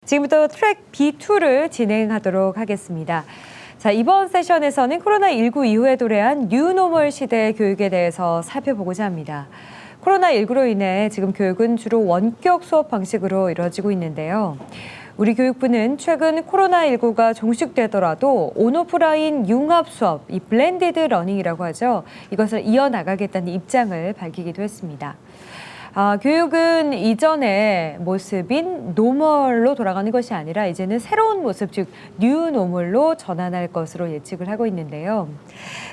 지금부터 트랙 B2를 진행하도록 하겠습니다. 자, 이번 세션에서는 코로나19 이후에 도래한 뉴노멀 시대의 교육에 대해서 살펴보고자 합니다. 코로나19로 인해 지금 교육은 주로 원격 수업 방식으로 이루어지고 있는데요. 우리 교육부는 최근 코로나19가 종식되더라도 온오프라인 융합 수업, 이 블렌디드 러닝이라고 하죠. 이것을 이어나가겠다는 입장을 밝히기도 했습니다. 교육은 이전의 모습인 노멀로 돌아가는 것이 아니라 이제는 새로운 모습, 즉 뉴노멀로 전환할 것으로 예측을 하고 있는데요.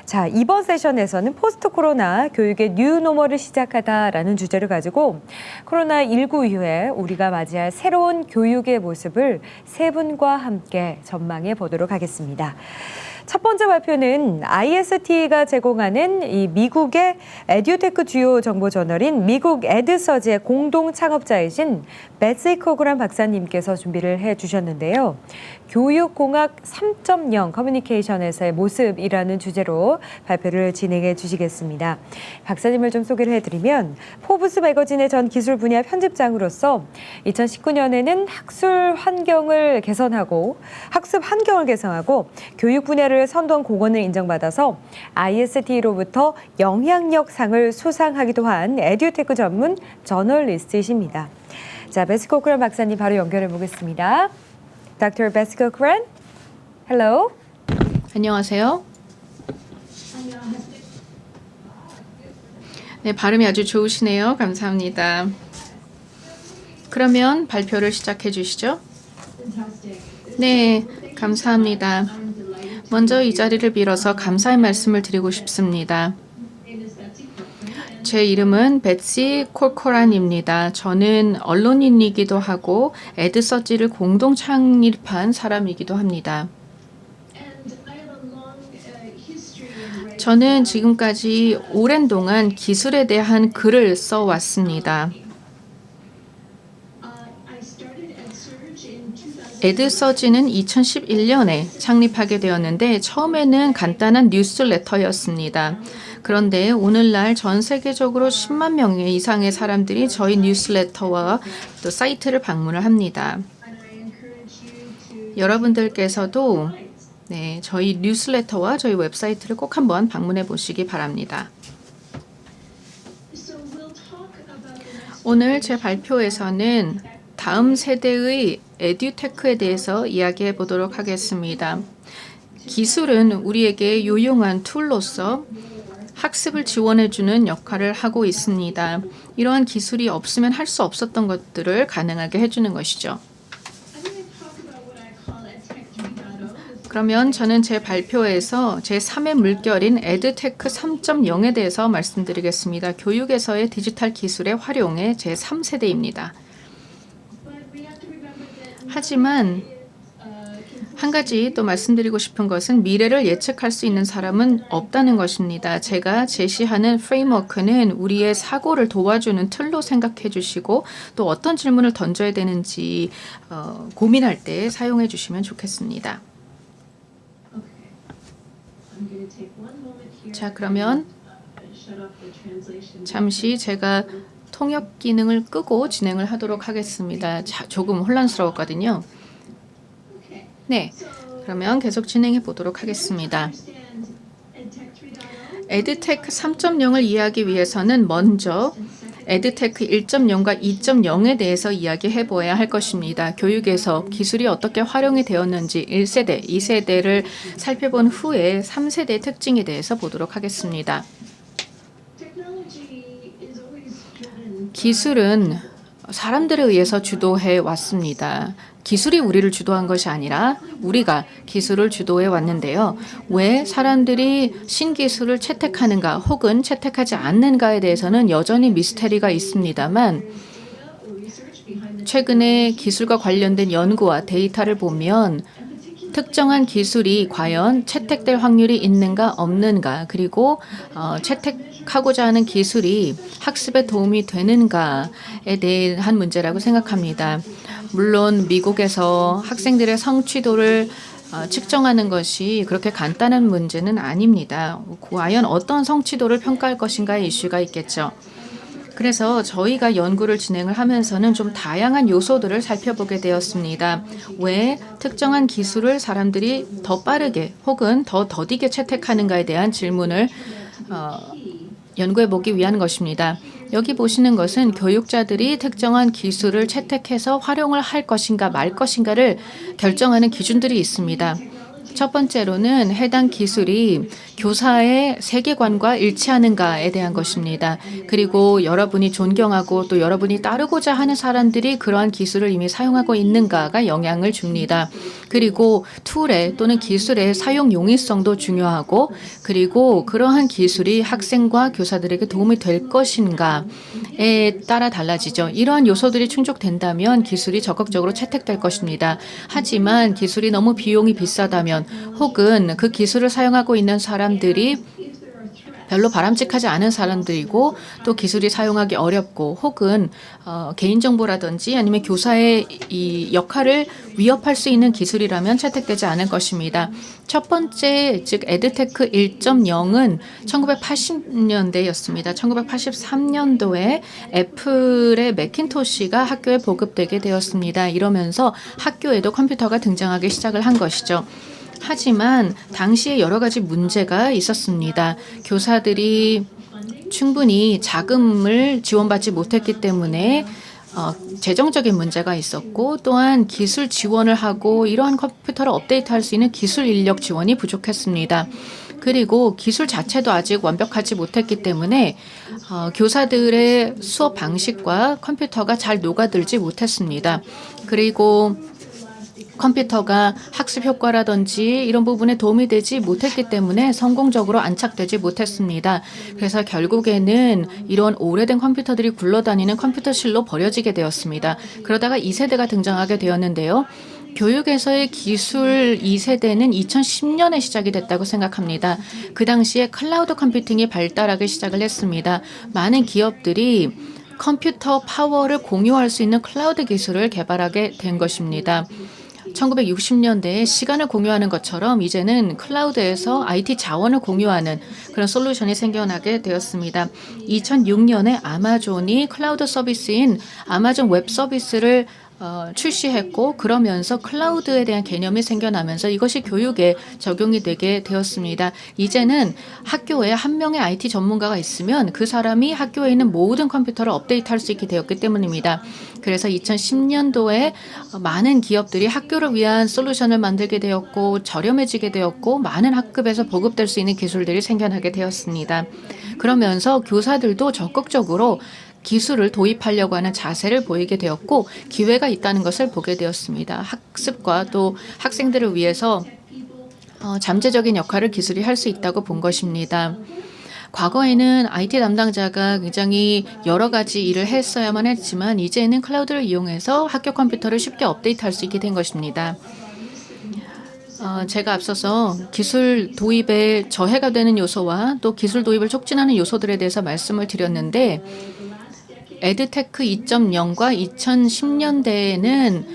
자, 이번 세션에서는 포스트 코로나 교육의 뉴노멀을 시작하다라는 주제를 가지고 코로나19 이후에 우리가 맞이할 새로운 교육의 모습을 세 분과 함께 전망해 보도록 하겠습니다. 첫 번째 발표는 IST가 제공하는 이 미국의 에듀테크 주요 정보 저널인 미국 에드서즈의 공동 창업자이신 베시 코그란 박사님께서 준비를 해주셨는데요. 교육공학 3.0 커뮤니케이션에서의 모습이라는 주제로 발표를 진행해 주시겠습니다. 박사님을 좀 소개를 해드리면 포브스 매거진의 전 기술 분야 편집장으로서 2019년에는 학습 환경을 개선하고 교육 분야를 선도한 공헌을 인정받아서 IST로부터 영향력상을 수상하기도 한 에듀테크 전문 저널리스트이십니다. 자, 베시 코그란 박사님 바로 연결해 보겠습니다. Dr. Becky Cochran, hello. 안녕하세요. 네, 발음이 아주 좋으시네요. 감사합니다. 그러면 발표를 시작해 주시죠. 네, 감사합니다. 먼저 이 자리를 빌어서 감사의 말씀을 드리고 싶습니다. 제 이름은 베시 콜코란입니다. 저는 언론인이기도 하고 에드서지를 공동 창립한 사람이기도 합니다. 저는 지금까지 오랜 동안 기술에 대한 글을 써왔습니다. 에드서지는 2011년에 창립하게 되었는데 처음에는 간단한 뉴스레터였습니다. 그런데 오늘날 전 세계적으로 10만 명 이상의 사람들이 저희 뉴스레터와 또 사이트를 방문을 합니다. 여러분들께서도 저희 뉴스레터와 저희 웹사이트를 꼭 한번 방문해 보시기 바랍니다. 오늘 제 발표에서는 다음 세대의 에듀테크에 대해서 이야기해 보도록 하겠습니다. 기술은 우리에게 유용한 툴로서 학습을 지원해주는 역할을 하고 있습니다. 이러한 기술이 없으면 할 수 없었던 것들을 가능하게 해주는 것이죠. 그러면 저는 제 발표에서 제3의 물결인 에듀테크 3.0에 대해서 말씀드리겠습니다. 교육에서의 디지털 기술의 활용의 제3세대입니다. 하지만 한 가지 또 말씀드리고 싶은 것은 미래를 예측할 수 있는 사람은 없다는 것입니다. 제가 제시하는 프레임워크는 우리의 사고를 도와주는 틀로 생각해 주시고 또 어떤 질문을 던져야 되는지 고민할 때 사용해 주시면 좋겠습니다. 자, 그러면 잠시 제가 통역 기능을 끄고 진행을 하도록 하겠습니다. 조금 혼란스러웠거든요. 네, 그러면 계속 진행해 보도록 하겠습니다. 에듀테크 3.0을 이해하기 위해서는 먼저 에듀테크 1.0과 2.0에 대해서 이야기해 보아야 할 것입니다. 교육에서 기술이 어떻게 활용이 되었는지 1세대, 2세대를 살펴본 후에 3세대의 특징에 대해서 보도록 하겠습니다. 기술은 사람들에 의해서 주도해 왔습니다. 기술이 우리를 주도한 것이 아니라 우리가 기술을 주도해 왔는데요. 왜 사람들이 신기술을 채택하는가 혹은 채택하지 않는가에 대해서는 여전히 미스테리가 있습니다만 최근에 기술과 관련된 연구와 데이터를 보면 특정한 기술이 과연 채택될 확률이 있는가 없는가 그리고 채택하고자 하는 기술이 학습에 도움이 되는가에 대한 문제라고 생각합니다. 물론 미국에서 학생들의 성취도를 측정하는 것이 그렇게 간단한 문제는 아닙니다. 과연 어떤 성취도를 평가할 것인가의 이슈가 있겠죠. 그래서 저희가 연구를 진행을 하면서는 좀 다양한 요소들을 살펴보게 되었습니다. 왜 특정한 기술을 사람들이 더 빠르게 혹은 더 더디게 채택하는가에 대한 질문을 연구해 보기 위한 것입니다. 여기 보시는 것은 교육자들이 특정한 기술을 채택해서 활용을 할 것인가 말 것인가를 결정하는 기준들이 있습니다. 첫 번째로는 해당 기술이 교사의 세계관과 일치하는가에 대한 것입니다. 그리고 여러분이 존경하고 또 여러분이 따르고자 하는 사람들이 그러한 기술을 이미 사용하고 있는가가 영향을 줍니다. 그리고 툴의 또는 기술의 사용 용이성도 중요하고 그리고 그러한 기술이 학생과 교사들에게 도움이 될 것인가에 따라 달라지죠. 이러한 요소들이 충족된다면 기술이 적극적으로 채택될 것입니다. 하지만 기술이 너무 비용이 비싸다면 혹은 그 기술을 사용하고 있는 사람들이 별로 바람직하지 않은 사람들이고 또 기술이 사용하기 어렵고 혹은 개인정보라든지 아니면 교사의 이 역할을 위협할 수 있는 기술이라면 채택되지 않을 것입니다. 첫 번째 즉 에드테크 1.0은 1980년대였습니다. 1983년도에 애플의 매킨토시가 학교에 보급되게 되었습니다. 이러면서 학교에도 컴퓨터가 등장하기 시작을 한 것이죠. 하지만 당시에 여러 가지 문제가 있었습니다. 교사들이 충분히 자금을 지원받지 못했기 때문에 재정적인 문제가 있었고 또한 기술 지원을 하고 이러한 컴퓨터를 업데이트할 수 있는 기술 인력 지원이 부족했습니다. 그리고 기술 자체도 아직 완벽하지 못했기 때문에 교사들의 수업 방식과 컴퓨터가 잘 녹아들지 못했습니다. 그리고 컴퓨터가 학습 효과라든지 이런 부분에 도움이 되지 못했기 때문에 성공적으로 안착되지 못했습니다. 그래서 결국에는 이런 오래된 컴퓨터들이 굴러다니는 컴퓨터실로 버려지게 되었습니다. 그러다가 2세대가 등장하게 되었는데요. 교육에서의 기술 2세대는 2010년에 시작이 됐다고 생각합니다. 그 당시에 클라우드 컴퓨팅이 발달하기 시작을 했습니다. 많은 기업들이 컴퓨터 파워를 공유할 수 있는 클라우드 기술을 개발하게 된 것입니다. 1960년대에 시간을 공유하는 것처럼 이제는 클라우드에서 IT 자원을 공유하는 그런 솔루션이 생겨나게 되었습니다. 2006년에 아마존이 클라우드 서비스인 아마존 웹 서비스를 출시했고 그러면서 클라우드에 대한 개념이 생겨나면서 이것이 교육에 적용이 되게 되었습니다. 이제는 학교에 한 명의 IT 전문가가 있으면 그 사람이 학교에 있는 모든 컴퓨터를 업데이트할 수 있게 되었기 때문입니다. 그래서 2010년도에 많은 기업들이 학교를 위한 솔루션을 만들게 되었고 저렴해지게 되었고 많은 학급에서 보급될 수 있는 기술들이 생겨나게 되었습니다. 그러면서 교사들도 적극적으로 기술을 도입하려고 하는 자세를 보이게 되었고 기회가 있다는 것을 보게 되었습니다. 학습과 또 학생들을 위해서 잠재적인 역할을 기술이 할 수 있다고 본 것입니다. 과거에는 IT 담당자가 굉장히 여러 가지 일을 했어야만 했지만 이제는 클라우드를 이용해서 학교 컴퓨터를 쉽게 업데이트할 수 있게 된 것입니다. 제가 앞서서 기술 도입에 저해가 되는 요소와 또 기술 도입을 촉진하는 요소들에 대해서 말씀을 드렸는데 에드테크 2.0과 2010년대에는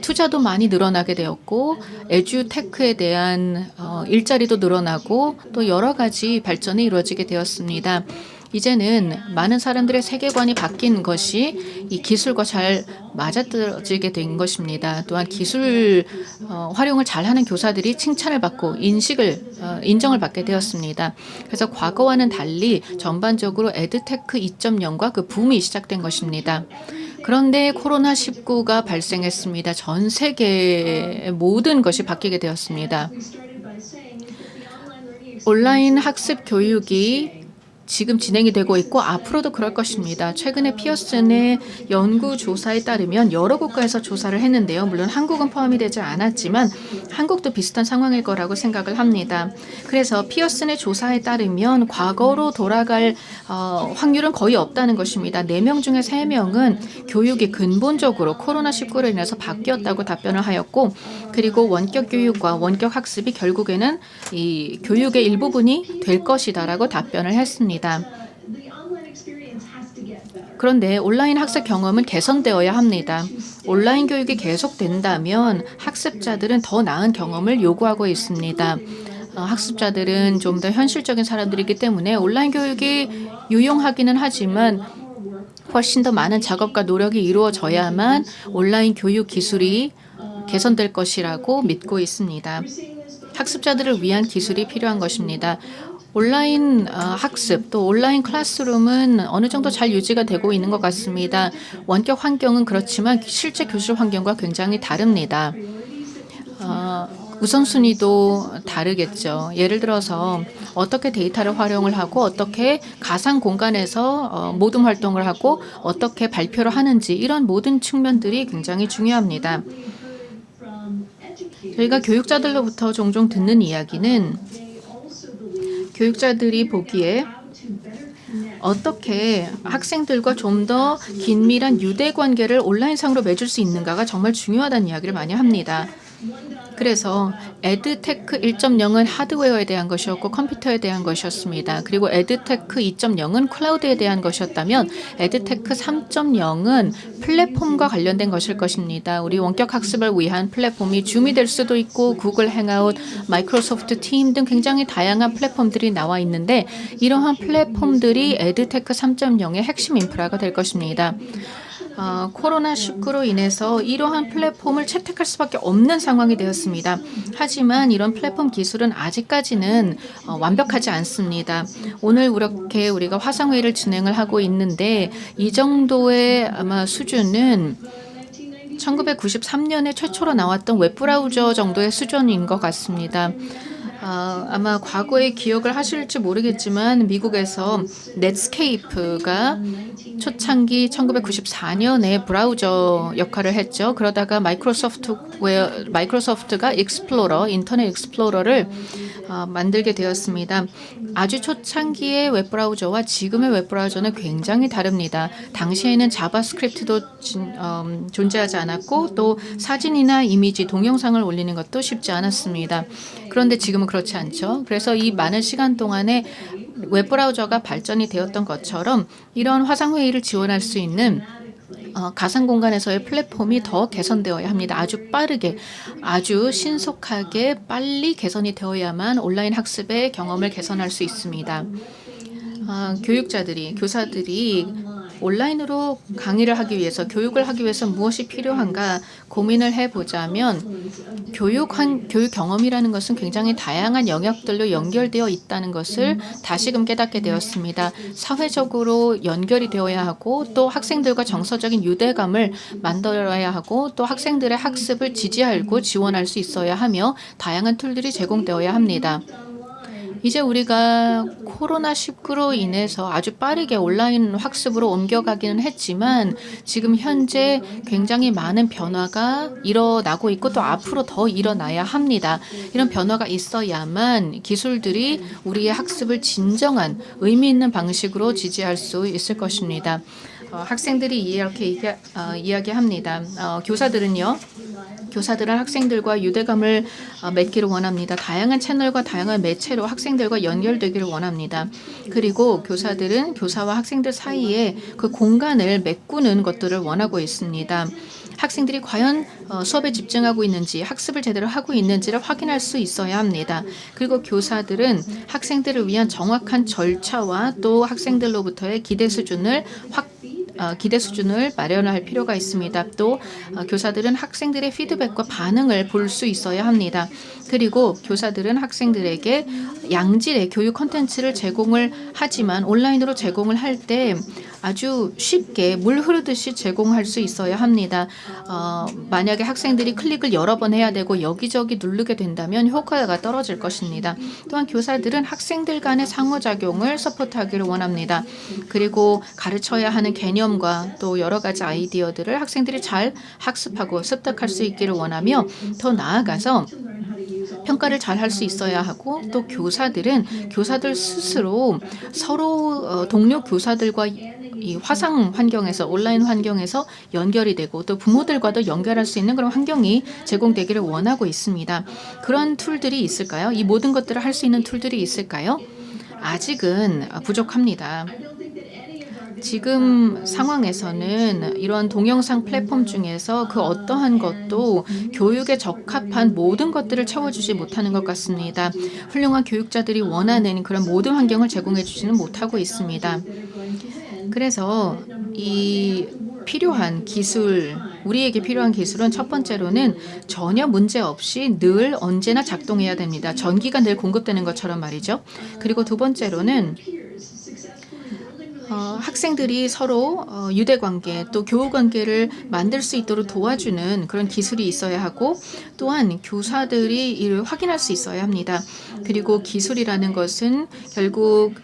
투자도 많이 늘어나게 되었고 에듀테크에 대한 일자리도 늘어나고 또 여러 가지 발전이 이루어지게 되었습니다. 이제는 많은 사람들의 세계관이 바뀐 것이 이 기술과 잘 맞아떨어지게 된 것입니다. 또한 기술 활용을 잘하는 교사들이 칭찬을 받고 인정을 받게 되었습니다. 그래서 과거와는 달리 전반적으로 에드테크 2.0과 그 붐이 시작된 것입니다. 그런데 코로나19가 발생했습니다. 전 세계의 모든 것이 바뀌게 되었습니다. 온라인 학습 교육이 지금 진행이 되고 있고 앞으로도 그럴 것입니다. 최근에 피어슨의 연구 조사에 따르면 여러 국가에서 조사를 했는데요. 물론 한국은 포함이 되지 않았지만 한국도 비슷한 상황일 거라고 생각을 합니다. 그래서 피어슨의 조사에 따르면 과거로 돌아갈 확률은 거의 없다는 것입니다. 4명 중에 3명은 교육이 근본적으로 코로나19로 인해서 바뀌었다고 답변을 하였고 그리고 원격 교육과 원격 학습이 결국에는 이 교육의 일부분이 될 것이다라고 답변을 했습니다. 그런데 온라인 학습 경험은 개선되어야 합니다. 온라인 교육이 계속된다면 학습자들은 더 나은 경험을 요구하고 있습니다. 학습자들은 좀 더 현실적인 사람들이기 때문에 온라인 교육이 유용하기는 하지만 훨씬 더 많은 작업과 노력이 이루어져야만 온라인 교육 기술이 개선될 것이라고 믿고 있습니다. 학습자들을 위한 기술이 필요한 것입니다. 온라인 학습 또 온라인 클래스룸은 어느 정도 잘 유지가 되고 있는 것 같습니다. 원격 환경은 그렇지만 실제 교실 환경과 굉장히 다릅니다. 우선순위도 다르겠죠. 예를 들어서 어떻게 데이터를 활용을 하고 어떻게 가상 공간에서 모든 활동을 하고 어떻게 발표를 하는지 이런 모든 측면들이 굉장히 중요합니다. 저희가 교육자들로부터 종종 듣는 이야기는 교육자들이 보기에 어떻게 학생들과 좀 더 긴밀한 유대 관계를 온라인상으로 맺을 수 있는가가 정말 중요하다는 이야기를 많이 합니다. 그래서 에드테크 1.0은 하드웨어에 대한 것이었고 컴퓨터에 대한 것이었습니다. 그리고 에드테크 2.0은 클라우드에 대한 것이었다면 에드테크 3.0은 플랫폼과 관련된 것일 것입니다. 우리 원격 학습을 위한 플랫폼이 줌이 될 수도 있고 구글 행아웃, 마이크로소프트 팀 등 굉장히 다양한 플랫폼들이 나와 있는데 이러한 플랫폼들이 에드테크 3.0의 핵심 인프라가 될 것입니다. 코로나19로 인해서 이러한 플랫폼을 채택할 수밖에 없는 상황이 되었습니다. 하지만 이런 플랫폼 기술은 아직까지는 완벽하지 않습니다. 오늘 이렇게 우리가 화상회의를 진행을 하고 있는데 이 정도의 아마 수준은 1993년에 최초로 나왔던 웹브라우저 정도의 수준인 것 같습니다. 아마 과거에 기억을 하실지 모르겠지만 미국에서 넷스케이프가 초창기 1994년에 브라우저 역할을 했죠. 그러다가 마이크로소프트가 익스플로러, 인터넷 익스플로러를 만들게 되었습니다. 아주 초창기의 웹브라우저와 지금의 웹브라우저는 굉장히 다릅니다. 당시에는 자바스크립트도 존재하지 않았고 또 사진이나 이미지, 동영상을 올리는 것도 쉽지 않았습니다. 그런데 지금은 그렇지 않죠. 그래서 이 많은 시간 동안에 웹브라우저가 발전이 되었던 것처럼 이런 화상회의를 지원할 수 있는 가상 공간에서의 플랫폼이 더 개선되어야 합니다. 아주 빠르게, 아주 신속하게 빨리 개선이 되어야만 온라인 학습의 경험을 개선할 수 있습니다. 교사들이 온라인으로 강의를 하기 위해서, 교육을 하기 위해서 무엇이 필요한가 고민을 해보자면 교육 경험이라는 것은 굉장히 다양한 영역들로 연결되어 있다는 것을 다시금 깨닫게 되었습니다. 사회적으로 연결이 되어야 하고 또 학생들과 정서적인 유대감을 만들어야 하고 또 학생들의 학습을 지지하고 지원할 수 있어야 하며 다양한 툴들이 제공되어야 합니다. 이제 우리가 코로나19로 인해서 아주 빠르게 온라인 학습으로 옮겨가기는 했지만 지금 현재 굉장히 많은 변화가 일어나고 있고 또 앞으로 더 일어나야 합니다. 이런 변화가 있어야만 기술들이 우리의 학습을 진정한 의미 있는 방식으로 지지할 수 있을 것입니다. 학생들이 이렇게 이야기합니다. 교사들은 학생들과 유대감을 맺기를 원합니다. 다양한 채널과 다양한 매체로 학생들과 연결되기를 원합니다. 그리고 교사들은 교사와 학생들 사이에 그 공간을 메꾸는 것들을 원하고 있습니다. 학생들이 과연 수업에 집중하고 있는지 학습을 제대로 하고 있는지를 확인할 수 있어야 합니다. 그리고 교사들은 학생들을 위한 정확한 절차와 또 학생들로부터의 기대 수준을 마련할 필요가 있습니다. 또 교사들은 학생들의 피드백과 반응을 볼 수 있어야 합니다. 그리고 교사들은 학생들에게 양질의 교육 콘텐츠를 제공을 하지만 온라인으로 제공을 할 때 아주 쉽게 물 흐르듯이 제공할 수 있어야 합니다. 만약에 학생들이 클릭을 여러 번 해야 되고 여기저기 누르게 된다면 효과가 떨어질 것입니다. 또한 교사들은 학생들 간의 상호작용을 서포트하기를 원합니다. 그리고 가르쳐야 하는 개념과 또 여러 가지 아이디어들을 학생들이 잘 학습하고 습득할 수 있기를 원하며 더 나아가서 평가를 잘 할 수 있어야 하고 또 교사들 스스로 서로 동료 교사들과 이 화상 환경에서 온라인 환경에서 연결이 되고 또 부모들과도 연결할 수 있는 그런 환경이 제공되기를 원하고 있습니다. 그런 툴들이 있을까요? 이 모든 것들을 할 수 있는 툴들이 있을까요? 아직은 부족합니다. 지금 상황에서는 이런 동영상 플랫폼 중에서 그 어떠한 것도 교육에 적합한 모든 것들을 채워주지 못하는 것 같습니다. 훌륭한 교육자들이 원하는 그런 모든 환경을 제공해 주지는 못하고 있습니다. 그래서 이 필요한 기술, 우리에게 필요한 기술은 첫 번째로는 전혀 문제 없이 늘 언제나 작동해야 됩니다. 전기가 늘 공급되는 것처럼 말이죠. 그리고 두 번째로는 학생들이 서로 유대관계 또 교우관계를 만들 수 있도록 도와주는 그런 기술이 있어야 하고 또한 교사들이 이를 확인할 수 있어야 합니다. 그리고 기술이라는 것은 결국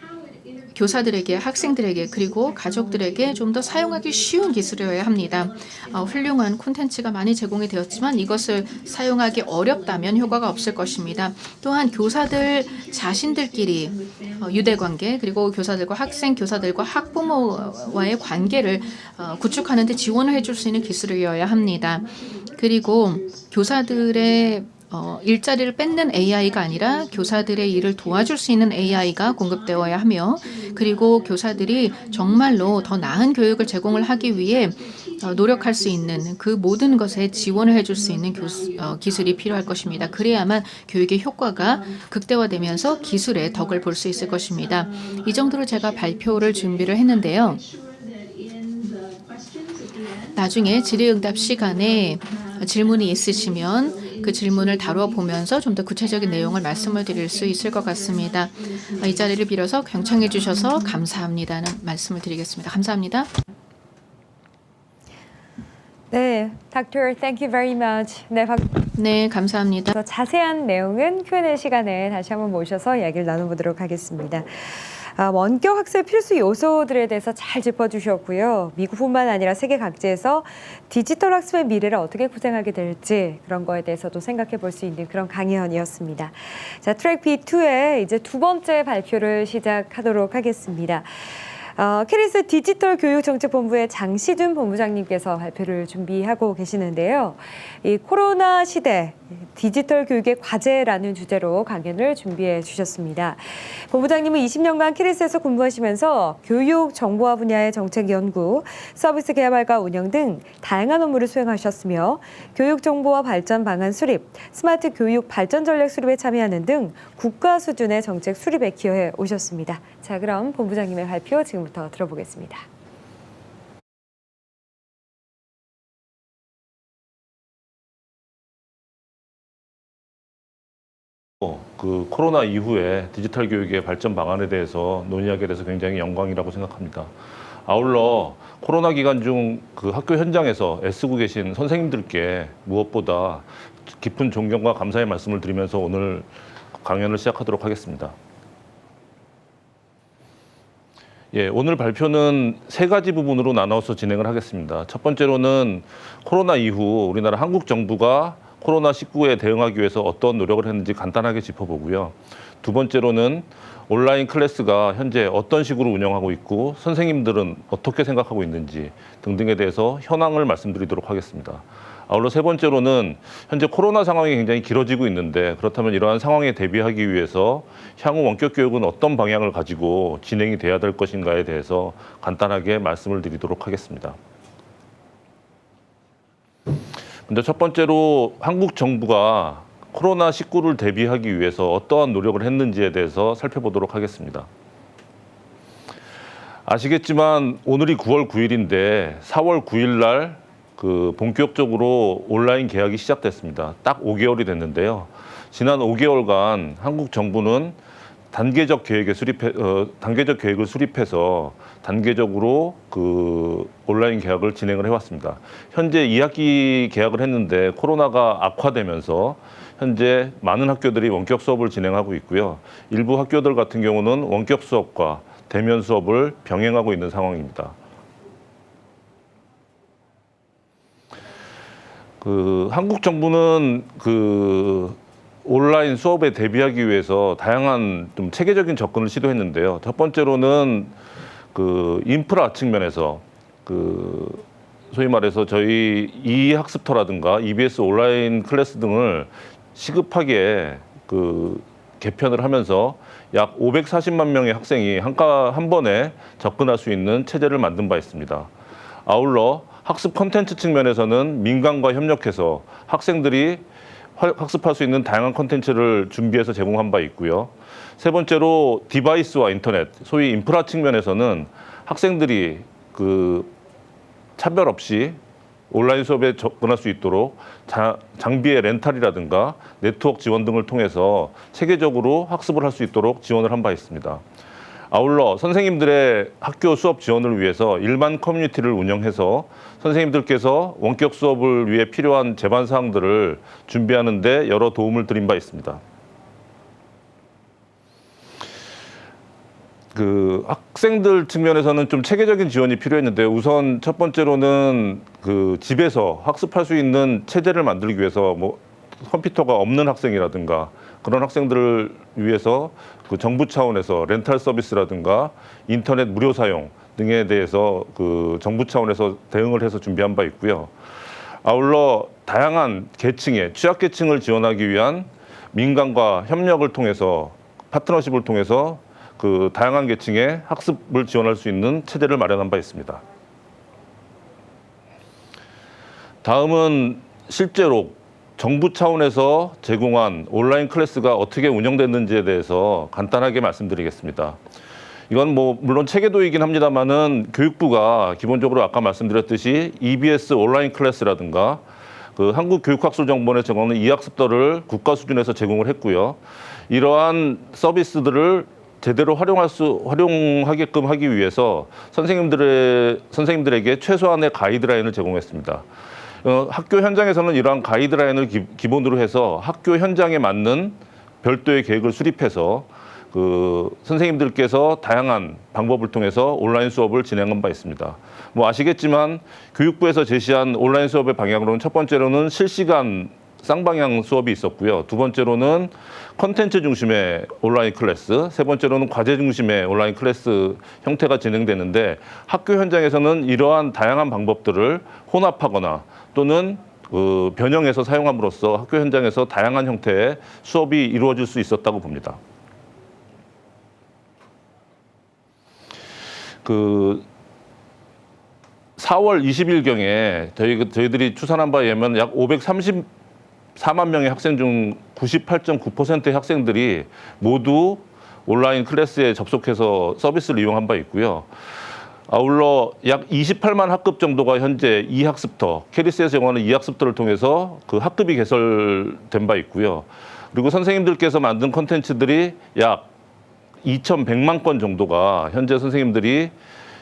교사들에게, 학생들에게 그리고 가족들에게 좀 더 사용하기 쉬운 기술이어야 합니다. 훌륭한 콘텐츠가 많이 제공이 되었지만 이것을 사용하기 어렵다면 효과가 없을 것입니다. 또한 교사들 자신들끼리 유대관계 그리고 교사들과 학생, 교사들과 학부모와의 관계를 구축하는 데 지원을 해줄 수 있는 기술이어야 합니다. 그리고 교사들의 일자리를 뺏는 AI가 아니라 교사들의 일을 도와줄 수 있는 AI가 공급되어야 하며 그리고 교사들이 정말로 더 나은 교육을 제공을 하기 위해 노력할 수 있는 그 모든 것에 지원을 해줄 수 있는 기술이 필요할 것입니다. 그래야만 교육의 효과가 극대화되면서 기술의 덕을 볼 수 있을 것입니다. 이 정도로 제가 발표를 준비를 했는데요. 나중에 질의응답 시간에 질문이 있으시면 그 질문을 다뤄보면서 좀 더 구체적인 내용을 말씀을 드릴 수 있을 것 같습니다. 이 자리를 빌어서 경청해 주셔서 감사합니다는 말씀을 드리겠습니다. 감사합니다. 네, Dr. Thank you very much. 네, 네, 감사합니다. 더 자세한 내용은 Q&A 시간에 다시 한번 모셔서 이야기를 나눠보도록 하겠습니다. 원격 학습 필수 요소들에 대해서 잘 짚어주셨고요. 미국뿐만 아니라 세계 각지에서 디지털 학습의 미래를 어떻게 구상하게 될지 그런 거에 대해서도 생각해 볼 수 있는 그런 강의원이었습니다. 자, 트랙 B2의 이제 두 번째 발표를 시작하도록 하겠습니다. 캐리스 디지털 교육정책본부의 장시준 본부장님께서 발표를 준비하고 계시는데요. 이 코로나 시대 디지털 교육의 과제라는 주제로 강연을 준비해 주셨습니다. 본부장님은 20년간 캐리스에서 공부하시면서 교육 정보화 분야의 정책 연구, 서비스 개발과 운영 등 다양한 업무를 수행하셨으며 교육 정보화 발전 방안 수립, 스마트 교육 발전 전략 수립에 참여하는 등 국가 수준의 정책 수립에 기여해 오셨습니다. 자, 그럼 본부장님의 발표 지금부터 들어보겠습니다. 그 코로나 이후에 디지털 교육의 발전 방안에 대해서 논의하게 돼서 굉장히 영광이라고 생각합니다. 아울러 코로나 기간 중 그 학교 현장에서 애쓰고 계신 선생님들께 무엇보다 깊은 존경과 감사의 말씀을 드리면서 오늘 강연을 시작하도록 하겠습니다. 예, 오늘 발표는 세 가지 부분으로 나눠서 진행을 하겠습니다. 첫 번째로는 코로나 이후 우리나라 한국 정부가 코로나19에 대응하기 위해서 어떤 노력을 했는지 간단하게 짚어보고요. 두 번째로는 온라인 클래스가 현재 어떤 식으로 운영하고 있고 선생님들은 어떻게 생각하고 있는지 등등에 대해서 현황을 말씀드리도록 하겠습니다. 아울러 세 번째로는 현재 코로나 상황이 굉장히 길어지고 있는데 그렇다면 이러한 상황에 대비하기 위해서 향후 원격 교육은 어떤 방향을 가지고 진행이 돼야 될 것인가에 대해서 간단하게 말씀을 드리도록 하겠습니다. 먼저 첫 번째로 한국 정부가 코로나19를 대비하기 위해서 어떠한 노력을 했는지에 대해서 살펴보도록 하겠습니다. 아시겠지만 오늘이 9월 9일인데 4월 9일 날 본격적으로 온라인 개학이 시작됐습니다. 딱 5개월이 됐는데요. 지난 5개월간 한국 정부는 단계적 계획을 수립해서 단계적으로 온라인 개학을 진행을 해왔습니다. 현재 2학기 개학을 했는데 코로나가 악화되면서 현재 많은 학교들이 원격 수업을 진행하고 있고요. 일부 학교들 같은 경우는 원격 수업과 대면 수업을 병행하고 있는 상황입니다. 한국 정부는 온라인 수업에 대비하기 위해서 다양한 좀 체계적인 접근을 시도했는데요. 첫 번째로는 인프라 측면에서 소위 말해서 저희 이학습터라든가 EBS 온라인 클래스 등을 시급하게 개편을 하면서 약 540만 명의 학생이 한 번에 접근할 수 있는 체제를 만든 바 있습니다. 아울러 학습 콘텐츠 측면에서는 민간과 협력해서 학생들이 학습할 수 있는 다양한 콘텐츠를 준비해서 제공한 바 있고요. 세 번째로 디바이스와 인터넷, 소위 인프라 측면에서는 학생들이 그 차별 없이 온라인 수업에 접근할 수 있도록 장비의 렌탈이라든가 네트워크 지원 등을 통해서 체계적으로 학습을 할 수 있도록 지원을 한 바 있습니다. 아울러 선생님들의 학교 수업 지원을 위해서 일반 커뮤니티를 운영해서 선생님들께서 원격 수업을 위해 필요한 제반 사항들을 준비하는 데 여러 도움을 드린 바 있습니다. 그 학생들 측면에서는 좀 체계적인 지원이 필요했는데 우선 첫 번째로는 그 집에서 학습할 수 있는 체제를 만들기 위해서 뭐 컴퓨터가 없는 학생이라든가 그런 학생들을 위해서 그 정부 차원에서 렌탈 서비스라든가 인터넷 무료 사용 등에 대해서 그 정부 차원에서 대응을 해서 준비한 바 있고요. 아울러 다양한 계층의 취약계층을 지원하기 위한 민간과 협력을 통해서 파트너십을 통해서 그 다양한 계층의 학습을 지원할 수 있는 체제를 마련한 바 있습니다. 다음은 실제로 정부 차원에서 제공한 온라인 클래스가 어떻게 운영됐는지에 대해서 간단하게 말씀드리겠습니다. 이건 뭐 물론 체계도이긴 합니다만은 교육부가 기본적으로 아까 말씀드렸듯이 EBS 온라인 클래스라든가 그 한국교육학술정보원에 제공하는 이학습더를 국가 수준에서 제공을 했고요. 이러한 서비스들을 제대로 활용하게끔 하기 위해서 선생님들에게 최소한의 가이드라인을 제공했습니다. 학교 현장에서는 이러한 가이드라인을 기본으로 해서 학교 현장에 맞는 별도의 계획을 수립해서 그 선생님들께서 다양한 방법을 통해서 온라인 수업을 진행한 바 있습니다. 뭐 아시겠지만 교육부에서 제시한 온라인 수업의 방향으로는 첫 번째로는 실시간 쌍방향 수업이 있었고요. 두 번째로는 컨텐츠 중심의 온라인 클래스, 세 번째로는 과제 중심의 온라인 클래스 형태가 진행되는데 학교 현장에서는 이러한 다양한 방법들을 혼합하거나 또는 변형해서 사용함으로써 학교 현장에서 다양한 형태의 수업이 이루어질 수 있었다고 봅니다. 그 4월 20일경에 저희들이 추산한 바에 의하면 약 534만 명의 학생 중 98.9%의 학생들이 모두 온라인 클래스에 접속해서 서비스를 이용한 바 있고요. 아울러 약 28만 학급 정도가 현재 이학습터, 캐리스에서 제공하는 이학습터를 통해서 그 학급이 개설된 바 있고요. 그리고 선생님들께서 만든 콘텐츠들이 약 2,100만 건 정도가 현재 선생님들이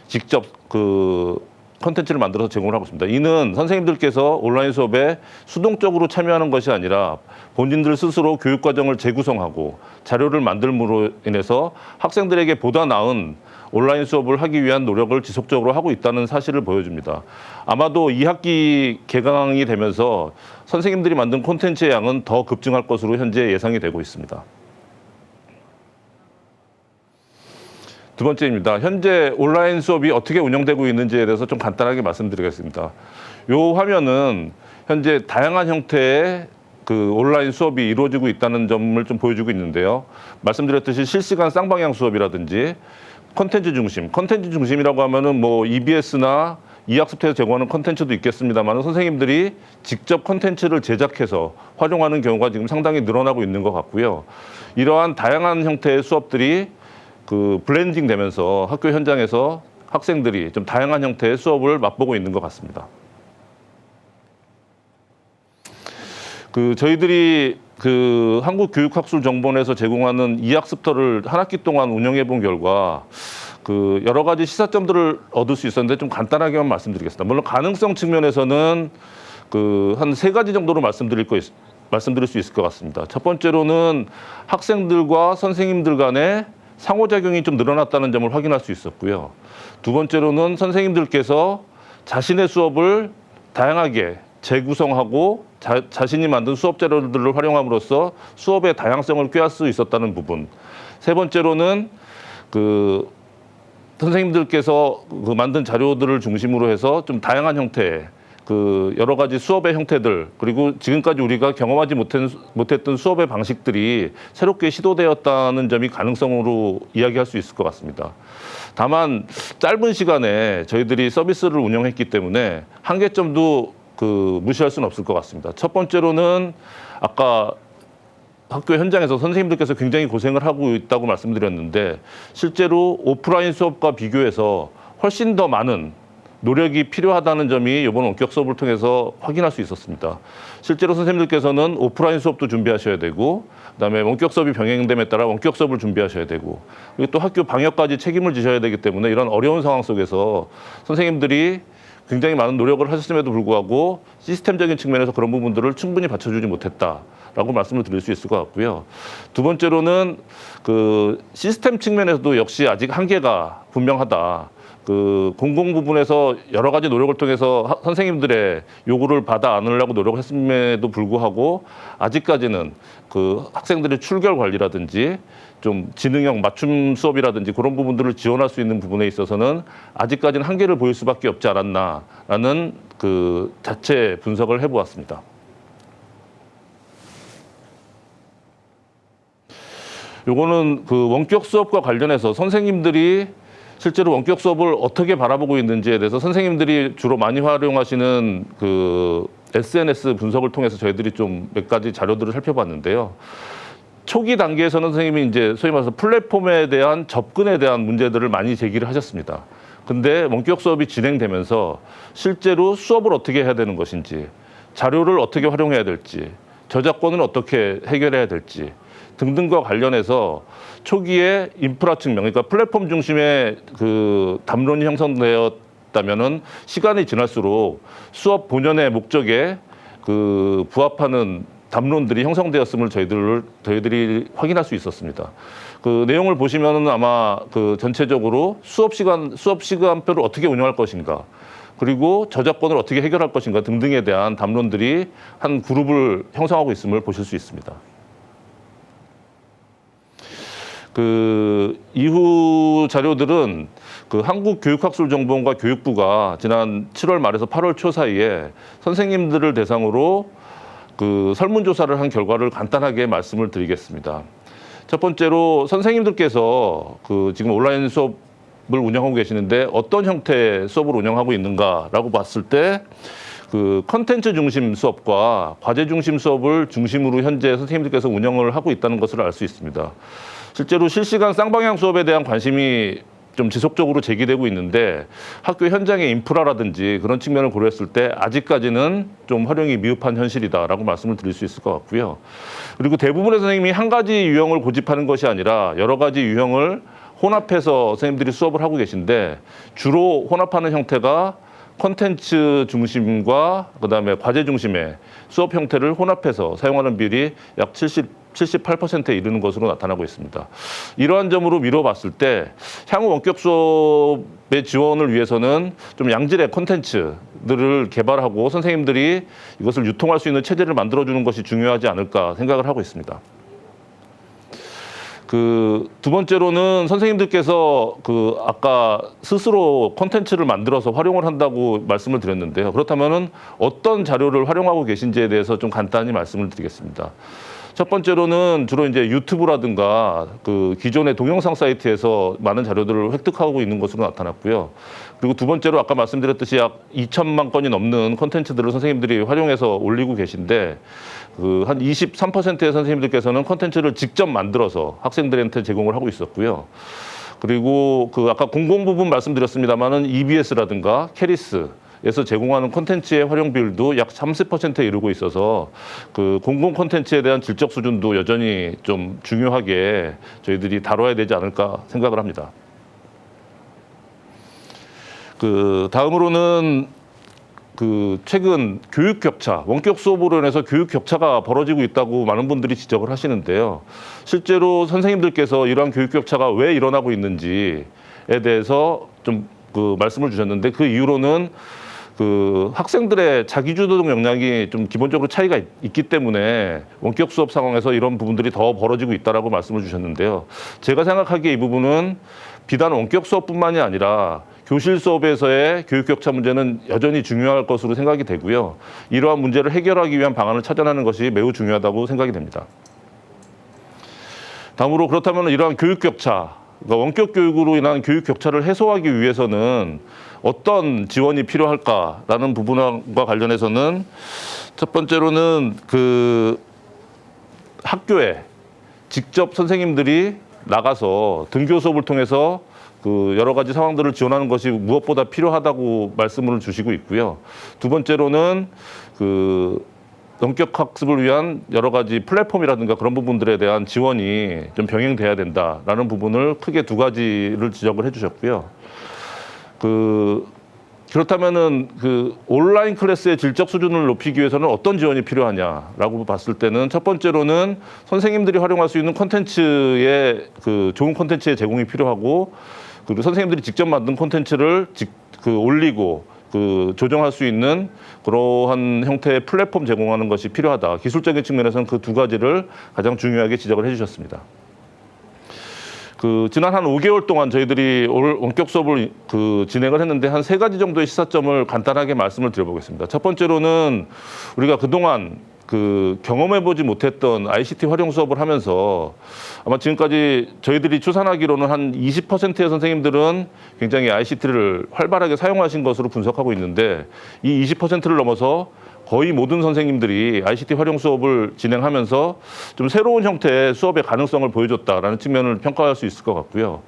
직접 그 콘텐츠를 만들어서 제공을 하고 있습니다. 이는 선생님들께서 온라인 수업에 수동적으로 참여하는 것이 아니라 본인들 스스로 교육과정을 재구성하고 자료를 만들므로 인해서 학생들에게 보다 나은 온라인 수업을 하기 위한 노력을 지속적으로 하고 있다는 사실을 보여줍니다. 아마도 2학기 개강이 되면서 선생님들이 만든 콘텐츠의 양은 더 급증할 것으로 현재 예상이 되고 있습니다. 두 번째입니다. 현재 온라인 수업이 어떻게 운영되고 있는지에 대해서 좀 간단하게 말씀드리겠습니다. 이 화면은 현재 다양한 형태의 그 온라인 수업이 이루어지고 있다는 점을 좀 보여주고 있는데요. 말씀드렸듯이 실시간 쌍방향 수업이라든지 컨텐츠 중심이라고 하면은 뭐 EBS나 이학습터에서 제공하는 컨텐츠도 있겠습니다만 선생님들이 직접 컨텐츠를 제작해서 활용하는 경우가 지금 상당히 늘어나고 있는 것 같고요. 이러한 다양한 형태의 수업들이 그 블렌딩 되면서 학교 현장에서 학생들이 좀 다양한 형태의 수업을 맛보고 있는 것 같습니다. 그 저희들이 그 한국교육학술정보원에서 제공하는 이학습터를 한 학기 동안 운영해 본 결과 그 여러 가지 시사점들을 얻을 수 있었는데 좀 간단하게만 말씀드리겠습니다. 물론 가능성 측면에서는 그 한 세 가지 정도로 말씀드릴 수 있을 것 같습니다. 첫 번째로는 학생들과 선생님들 간의 상호작용이 좀 늘어났다는 점을 확인할 수 있었고요. 두 번째로는 선생님들께서 자신의 수업을 다양하게 재구성하고 자신이 만든 수업 자료들을 활용함으로써 수업의 다양성을 꾀할 수 있었다는 부분. 세 번째로는 그 선생님들께서 그 만든 자료들을 중심으로 해서 좀 다양한 형태의 그 여러 가지 수업의 형태들 그리고 지금까지 우리가 경험하지 못했던 수업의 방식들이 새롭게 시도되었다는 점이 가능성으로 이야기할 수 있을 것 같습니다. 다만 짧은 시간에 저희들이 서비스를 운영했기 때문에 한계점도 그 무시할 수는 없을 것 같습니다. 첫 번째로는 아까 학교 현장에서 선생님들께서 굉장히 고생을 하고 있다고 말씀드렸는데 실제로 오프라인 수업과 비교해서 훨씬 더 많은 노력이 필요하다는 점이 이번 원격 수업을 통해서 확인할 수 있었습니다. 실제로 선생님들께서는 오프라인 수업도 준비하셔야 되고, 그다음에 원격 수업이 병행됨에 따라 원격 수업을 준비하셔야 되고, 그리고 또 학교 방역까지 책임을 지셔야 되기 때문에 이런 어려운 상황 속에서 선생님들이 굉장히 많은 노력을 하셨음에도 불구하고 시스템적인 측면에서 그런 부분들을 충분히 받쳐주지 못했다라고 말씀을 드릴 수 있을 것 같고요. 두 번째로는 그 시스템 측면에서도 역시 아직 한계가 분명하다. 그 공공 부분에서 여러 가지 노력을 통해서 선생님들의 요구를 받아 안으려고 노력했음에도 불구하고 아직까지는 그 학생들의 출결 관리라든지 좀 지능형 맞춤 수업이라든지 그런 부분들을 지원할 수 있는 부분에 있어서는 아직까지는 한계를 보일 수밖에 없지 않았나라는 그 자체 분석을 해보았습니다. 요거는 그 원격 수업과 관련해서 선생님들이 실제로 원격 수업을 어떻게 바라보고 있는지에 대해서 선생님들이 주로 많이 활용하시는 그 SNS 분석을 통해서 저희들이 좀 몇 가지 자료들을 살펴봤는데요. 초기 단계에서는 선생님이 이제 소위 말해서 플랫폼에 대한 접근에 대한 문제들을 많이 제기를 하셨습니다. 근데 원격 수업이 진행되면서 실제로 수업을 어떻게 해야 되는 것인지, 자료를 어떻게 활용해야 될지, 저작권을 어떻게 해결해야 될지 등등과 관련해서 초기에 인프라 측면, 그러니까 플랫폼 중심의 그 담론이 형성되었다면은 시간이 지날수록 수업 본연의 목적에 그 부합하는 담론들이 형성되었음을 저희들이 확인할 수 있었습니다. 그 내용을 보시면은 아마 그 전체적으로 수업 시간표를 어떻게 운영할 것인가, 그리고 저작권을 어떻게 해결할 것인가 등등에 대한 담론들이 한 그룹을 형성하고 있음을 보실 수 있습니다. 그 이후 자료들은 그 한국교육학술정보원과 교육부가 지난 7월 말에서 8월 초 사이에 선생님들을 대상으로 그 설문조사를 한 결과를 간단하게 말씀을 드리겠습니다. 첫 번째로 선생님들께서 그 지금 온라인 수업을 운영하고 계시는데 어떤 형태의 수업을 운영하고 있는가라고 봤을 때 그 컨텐츠 중심 수업과 과제 중심 수업을 중심으로 현재 선생님들께서 운영을 하고 있다는 것을 알 수 있습니다. 실제로 실시간 쌍방향 수업에 대한 관심이 좀 지속적으로 제기되고 있는데 학교 현장의 인프라라든지 그런 측면을 고려했을 때 아직까지는 좀 활용이 미흡한 현실이다라고 말씀을 드릴 수 있을 것 같고요. 그리고 대부분의 선생님이 한 가지 유형을 고집하는 것이 아니라 여러 가지 유형을 혼합해서 선생님들이 수업을 하고 계신데 주로 혼합하는 형태가 콘텐츠 중심과 그다음에 과제 중심의 수업 형태를 혼합해서 사용하는 비율이 약 78%에 이르는 것으로 나타나고 있습니다. 이러한 점으로 미뤄봤을 때 향후 원격 수업의 지원을 위해서는 좀 양질의 콘텐츠들을 개발하고 선생님들이 이것을 유통할 수 있는 체제를 만들어주는 것이 중요하지 않을까 생각을 하고 있습니다. 그 두 번째로는 선생님들께서 그 아까 스스로 콘텐츠를 만들어서 활용을 한다고 말씀을 드렸는데요. 그렇다면은 어떤 자료를 활용하고 계신지에 대해서 좀 간단히 말씀을 드리겠습니다. 첫 번째로는 주로 이제 유튜브라든가 그 기존의 동영상 사이트에서 많은 자료들을 획득하고 있는 것으로 나타났고요. 그리고 두 번째로 아까 말씀드렸듯이 약 2천만 건이 넘는 콘텐츠들을 선생님들이 활용해서 올리고 계신데 그 한 23%의 선생님들께서는 콘텐츠를 직접 만들어서 학생들한테 제공을 하고 있었고요. 그리고 그 아까 공공 부분 말씀드렸습니다만은 EBS라든가 캐리스에서 제공하는 콘텐츠의 활용 비율도 약 30%에 이르고 있어서 그 공공 콘텐츠에 대한 질적 수준도 여전히 좀 중요하게 저희들이 다뤄야 되지 않을까 생각을 합니다. 그 다음으로는 그 최근 교육 격차, 원격 수업으로 인해서 교육 격차가 벌어지고 있다고 많은 분들이 지적을 하시는데요. 실제로 선생님들께서 이러한 교육 격차가 왜 일어나고 있는지에 대해서 좀 그 말씀을 주셨는데 그 이유로는 그 학생들의 자기주도적 역량이 좀 기본적으로 차이가 있기 때문에 원격 수업 상황에서 이런 부분들이 더 벌어지고 있다라고 말씀을 주셨는데요. 제가 생각하기에 이 부분은 비단 원격 수업뿐만이 아니라 교실 수업에서의 교육 격차 문제는 여전히 중요할 것으로 생각이 되고요. 이러한 문제를 해결하기 위한 방안을 찾아내는 것이 매우 중요하다고 생각이 됩니다. 다음으로 그렇다면 이러한 교육 격차, 그러니까 원격 교육으로 인한 교육 격차를 해소하기 위해서는 어떤 지원이 필요할까라는 부분과 관련해서는 첫 번째로는 그 학교에 직접 선생님들이 나가서 등교 수업을 통해서 그 여러 가지 상황들을 지원하는 것이 무엇보다 필요하다고 말씀을 주시고 있고요. 두 번째로는 그 원격 학습을 위한 여러 가지 플랫폼이라든가 그런 부분들에 대한 지원이 좀 병행돼야 된다라는 부분을 크게 두 가지를 지적을 해주셨고요. 그렇다면은 그 온라인 클래스의 질적 수준을 높이기 위해서는 어떤 지원이 필요하냐라고 봤을 때는 첫 번째로는 선생님들이 활용할 수 있는 콘텐츠의 그 좋은 콘텐츠의 제공이 필요하고, 그리고 선생님들이 직접 만든 콘텐츠를 올리고 조정할 수 있는 그러한 형태의 플랫폼 제공하는 것이 필요하다. 기술적인 측면에서는 그 두 가지를 가장 중요하게 지적을 해주셨습니다. 지난 한 5개월 동안 저희들이 원격 수업을 진행을 했는데 한 3가지 정도의 시사점을 간단하게 말씀을 드려보겠습니다. 첫 번째로는 우리가 그동안 경험해보지 못했던 ICT 활용 수업을 하면서 아마 지금까지 저희들이 추산하기로는 한 20%의 선생님들은 굉장히 ICT를 활발하게 사용하신 것으로 분석하고 있는데, 이 20%를 넘어서 거의 모든 선생님들이 ICT 활용 수업을 진행하면서 좀 새로운 형태의 수업의 가능성을 보여줬다라는 측면을 평가할 수 있을 것 같고요.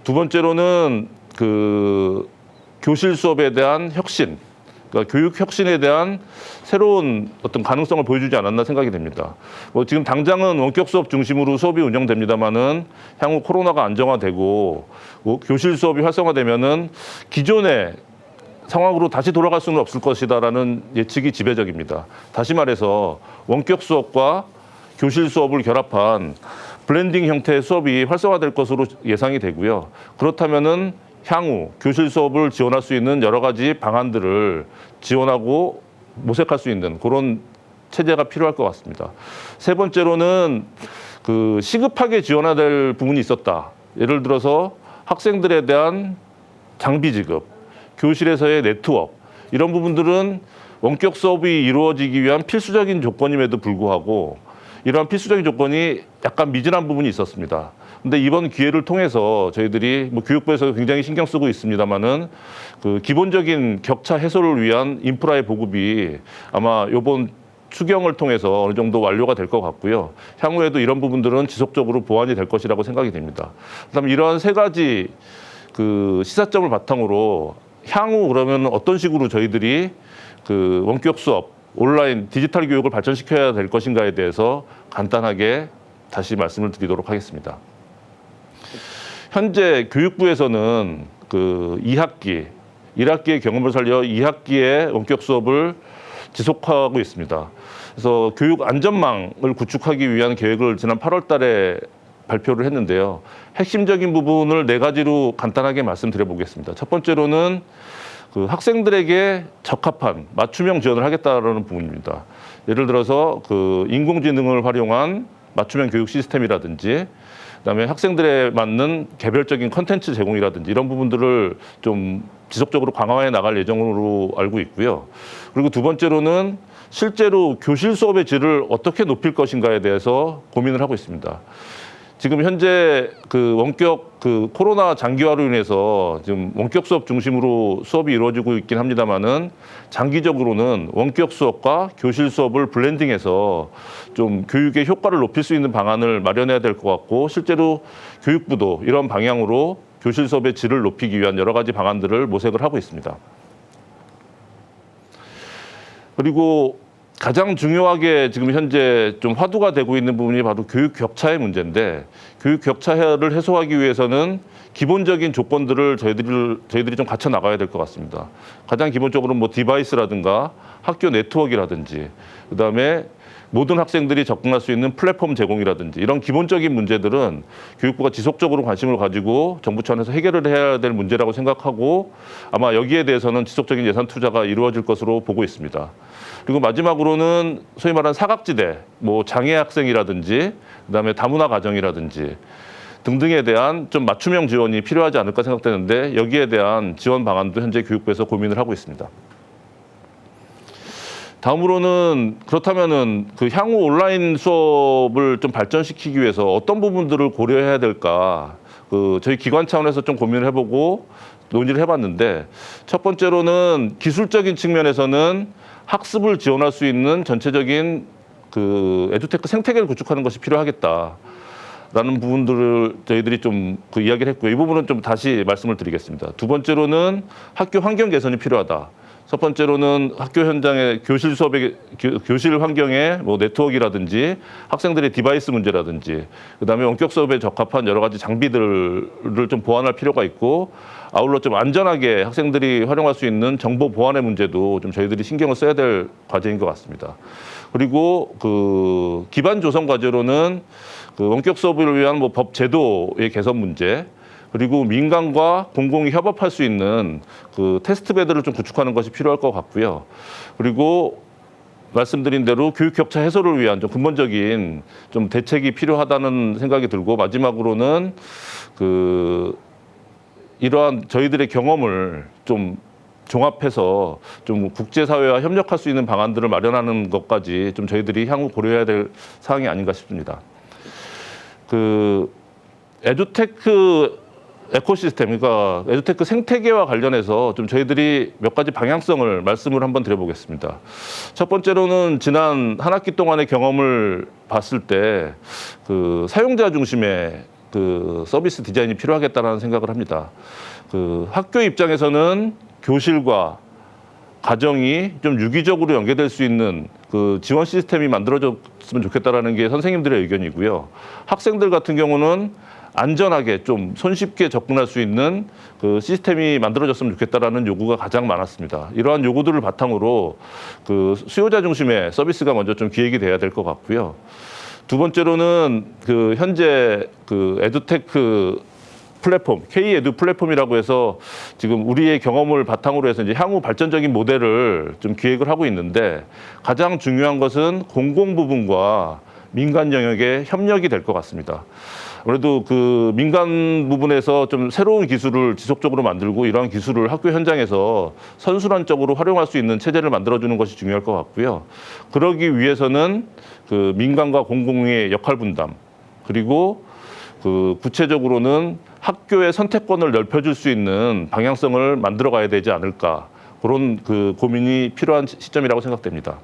두 번째로는 교실 수업에 대한 혁신, 그러니까 교육 혁신에 대한 새로운 어떤 가능성을 보여주지 않았나 생각이 됩니다. 지금 당장은 원격 수업 중심으로 수업이 운영됩니다만은 향후 코로나가 안정화되고 교실 수업이 활성화되면은 기존의 상황으로 다시 돌아갈 수는 없을 것이다라는 예측이 지배적입니다. 다시 말해서 원격 수업과 교실 수업을 결합한 블렌딩 형태의 수업이 활성화될 것으로 예상이 되고요. 그렇다면은 향후 교실 수업을 지원할 수 있는 여러 가지 방안들을 지원하고 모색할 수 있는 그런 체제가 필요할 것 같습니다. 세 번째로는 시급하게 지원해야 될 부분이 있었다. 예를 들어서 학생들에 대한 장비 지급, 교실에서의 네트워크, 이런 부분들은 원격 수업이 이루어지기 위한 필수적인 조건임에도 불구하고 이러한 필수적인 조건이 약간 미진한 부분이 있었습니다. 근데 이번 기회를 통해서 저희들이 교육부에서 굉장히 신경 쓰고 있습니다만은 기본적인 격차 해소를 위한 인프라의 보급이 아마 이번 추경을 통해서 어느 정도 완료가 될 것 같고요. 향후에도 이런 부분들은 지속적으로 보완이 될 것이라고 생각이 됩니다. 그다음에 이러한 3가지 시사점을 바탕으로 향후 그러면 어떤 식으로 저희들이 원격 수업, 온라인 디지털 교육을 발전시켜야 될 것인가에 대해서 간단하게 다시 말씀을 드리도록 하겠습니다. 현재 교육부에서는 2학기, 1학기의 경험을 살려 2학기의 원격 수업을 지속하고 있습니다. 그래서 교육 안전망을 구축하기 위한 계획을 지난 8월 달에 발표를 했는데요. 핵심적인 부분을 4가지로 간단하게 말씀드려 보겠습니다. 첫 번째로는 학생들에게 적합한 맞춤형 지원을 하겠다는 부분입니다. 예를 들어서 인공지능을 활용한 맞춤형 교육 시스템이라든지, 그다음에 학생들에 맞는 개별적인 컨텐츠 제공이라든지 이런 부분들을 좀 지속적으로 강화해 나갈 예정으로 알고 있고요. 그리고 두 번째로는 실제로 교실 수업의 질을 어떻게 높일 것인가에 대해서 고민을 하고 있습니다. 지금 현재 원격 코로나 장기화로 인해서 지금 원격 수업 중심으로 수업이 이루어지고 있긴 합니다만은 장기적으로는 원격 수업과 교실 수업을 블렌딩해서 좀 교육의 효과를 높일 수 있는 방안을 마련해야 될 것 같고, 실제로 교육부도 이런 방향으로 교실 수업의 질을 높이기 위한 여러 가지 방안들을 모색을 하고 있습니다. 그리고 가장 중요하게 지금 현재 좀 화두가 되고 있는 부분이 바로 교육 격차의 문제인데, 교육 격차를 해소하기 위해서는 기본적인 조건들을 저희들이 좀 갖춰 나가야 될 것 같습니다. 가장 기본적으로 디바이스라든가 학교 네트워크라든지, 그다음에 모든 학생들이 접근할 수 있는 플랫폼 제공이라든지 이런 기본적인 문제들은 교육부가 지속적으로 관심을 가지고 정부 차원에서 해결을 해야 될 문제라고 생각하고, 아마 여기에 대해서는 지속적인 예산 투자가 이루어질 것으로 보고 있습니다. 그리고 마지막으로는 소위 말하는 사각지대, 장애 학생이라든지 그다음에 다문화 가정이라든지 등등에 대한 좀 맞춤형 지원이 필요하지 않을까 생각되는데, 여기에 대한 지원 방안도 현재 교육부에서 고민을 하고 있습니다. 다음으로는 그렇다면은 향후 온라인 수업을 좀 발전시키기 위해서 어떤 부분들을 고려해야 될까, 저희 기관 차원에서 좀 고민을 해보고 논의를 해봤는데, 첫 번째로는 기술적인 측면에서는 학습을 지원할 수 있는 전체적인 에듀테크 생태계를 구축하는 것이 필요하겠다. 라는 부분들을 저희들이 좀 그 이야기를 했고요. 이 부분은 좀 다시 말씀을 드리겠습니다. 두 번째로는 학교 환경 개선이 필요하다. 첫 번째로는 학교 현장의 교실 수업의 교실 환경의 뭐 네트워크라든지 학생들의 디바이스 문제라든지 그다음에 원격 수업에 적합한 여러 가지 장비들을 좀 보완할 필요가 있고 아울러 좀 안전하게 학생들이 활용할 수 있는 정보 보안의 문제도 좀 저희들이 신경을 써야 될 과제인 것 같습니다. 그리고 그 기반 조성 과제로는 그 원격 수업을 위한 뭐 법 제도의 개선 문제 그리고 민간과 공공이 협업할 수 있는 그 테스트 베드를 좀 구축하는 것이 필요할 것 같고요. 그리고 말씀드린 대로 교육 격차 해소를 위한 좀 근본적인 좀 대책이 필요하다는 생각이 들고 마지막으로는 그 이러한 저희들의 경험을 좀 종합해서 좀 국제사회와 협력할 수 있는 방안들을 마련하는 것까지 좀 저희들이 향후 고려해야 될 사항이 아닌가 싶습니다. 그 에듀테크 에코시스템, 그러니까 에듀테크 생태계와 관련해서 좀 저희들이 몇 가지 방향성을 말씀을 한번 드려보겠습니다. 첫 번째로는 지난 한 학기 동안의 경험을 봤을 때 그 사용자 중심의 그 서비스 디자인이 필요하겠다는 생각을 합니다. 그 학교 입장에서는 교실과 가정이 좀 유기적으로 연계될 수 있는 그 지원 시스템이 만들어졌으면 좋겠다라는 게 선생님들의 의견이고요. 학생들 같은 경우는 안전하게 좀 손쉽게 접근할 수 있는 그 시스템이 만들어졌으면 좋겠다라는 요구가 가장 많았습니다. 이러한 요구들을 바탕으로 그 수요자 중심의 서비스가 먼저 좀 기획이 돼야 될 것 같고요. 두 번째로는 그 현재 그 에듀테크 플랫폼, K-에듀 플랫폼이라고 해서 지금 우리의 경험을 바탕으로 해서 이제 향후 발전적인 모델을 좀 기획을 하고 있는데 가장 중요한 것은 공공 부분과 민간 영역의 협력이 될 것 같습니다. 아무래도 그 민간 부분에서 좀 새로운 기술을 지속적으로 만들고 이러한 기술을 학교 현장에서 선순환적으로 활용할 수 있는 체제를 만들어주는 것이 중요할 것 같고요. 그러기 위해서는 그 민간과 공공의 역할 분담 그리고 그 구체적으로는 학교의 선택권을 넓혀줄 수 있는 방향성을 만들어 가야 되지 않을까 그런 그 고민이 필요한 시점이라고 생각됩니다.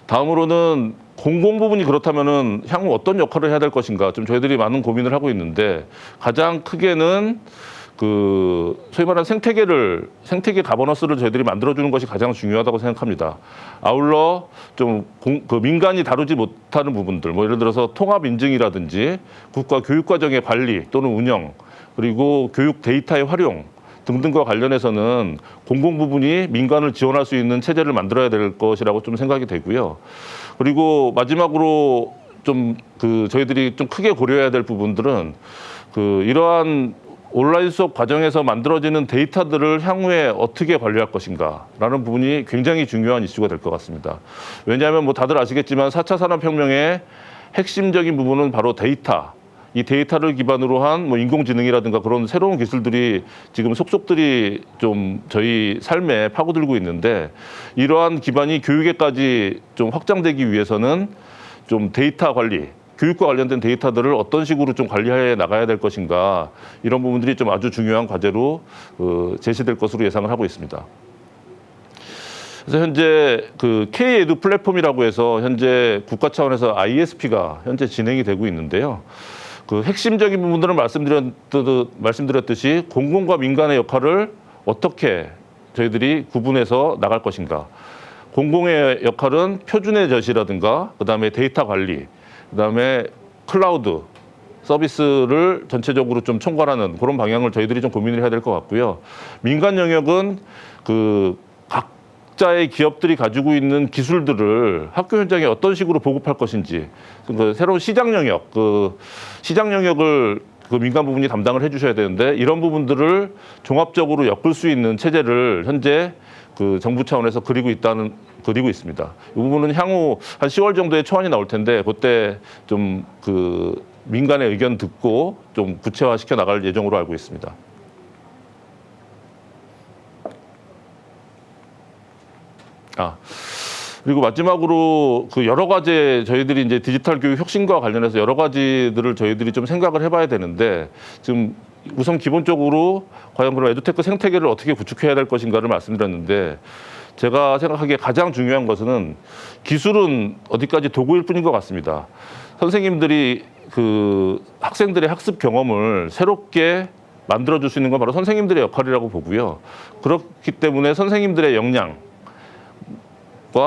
다음으로는 공공 부분이 그렇다면은 향후 어떤 역할을 해야 될 것인가 좀 저희들이 많은 고민을 하고 있는데 가장 크게는 그 소위 말하는 생태계 가버넌스를 저희들이 만들어주는 것이 가장 중요하다고 생각합니다. 아울러 좀 그 민간이 다루지 못하는 부분들, 뭐 예를 들어서 통합 인증이라든지 국가 교육과정의 관리 또는 운영 그리고 교육 데이터의 활용 등등과 관련해서는 공공 부분이 민간을 지원할 수 있는 체제를 만들어야 될 것이라고 좀 생각이 되고요. 그리고 마지막으로 좀 그 저희들이 좀 크게 고려해야 될 부분들은 그 이러한 온라인 수업 과정에서 만들어지는 데이터들을 향후에 어떻게 관리할 것인가라는 부분이 굉장히 중요한 이슈가 될 것 같습니다. 왜냐하면 뭐 다들 아시겠지만 4차 산업혁명의 핵심적인 부분은 바로 데이터. 이 데이터를 기반으로 한 뭐 인공지능이라든가 그런 새로운 기술들이 지금 속속들이 좀 저희 삶에 파고들고 있는데 이러한 기반이 교육에까지 좀 확장되기 위해서는 좀 데이터 관리, 교육과 관련된 데이터들을 어떤 식으로 좀 관리해 나가야 될 것인가 이런 부분들이 좀 아주 중요한 과제로 제시될 것으로 예상을 하고 있습니다. 그래서 현재 그 K-에듀 플랫폼이라고 해서 현재 국가 차원에서 ISP가 현재 진행이 되고 있는데요. 그 핵심적인 부분들을 말씀드렸듯이 공공과 민간의 역할을 어떻게 저희들이 구분해서 나갈 것인가. 공공의 역할은 표준의 제시라든가 그다음에 데이터 관리, 그다음에 클라우드 서비스를 전체적으로 좀 총괄하는 그런 방향을 저희들이 좀 고민을 해야 될 것 같고요. 민간 영역은 그 각자의 기업들이 가지고 있는 기술들을 학교 현장에 어떤 식으로 보급할 것인지 그 새로운 시장 영역을 그 민간 부분이 담당을 해주셔야 되는데 이런 부분들을 종합적으로 엮을 수 있는 체제를 현재 그 정부 차원에서 그리고 있습니다. 이 부분은 향후 한 10월 정도에 초안이 나올 텐데 그때 좀 그 민간의 의견 듣고 좀 구체화시켜 나갈 예정으로 알고 있습니다. 그리고 마지막으로 그 여러 가지 저희들이 이제 디지털 교육 혁신과 관련해서 여러 가지들을 저희들이 좀 생각을 해봐야 되는데 지금 우선 기본적으로 과연 그런 에듀테크 생태계를 어떻게 구축해야 될 것인가를 말씀드렸는데 제가 생각하기에 가장 중요한 것은 기술은 어디까지 도구일 뿐인 것 같습니다. 선생님들이 그 학생들의 학습 경험을 새롭게 만들어줄 수 있는 건 바로 선생님들의 역할이라고 보고요. 그렇기 때문에 선생님들의 역량과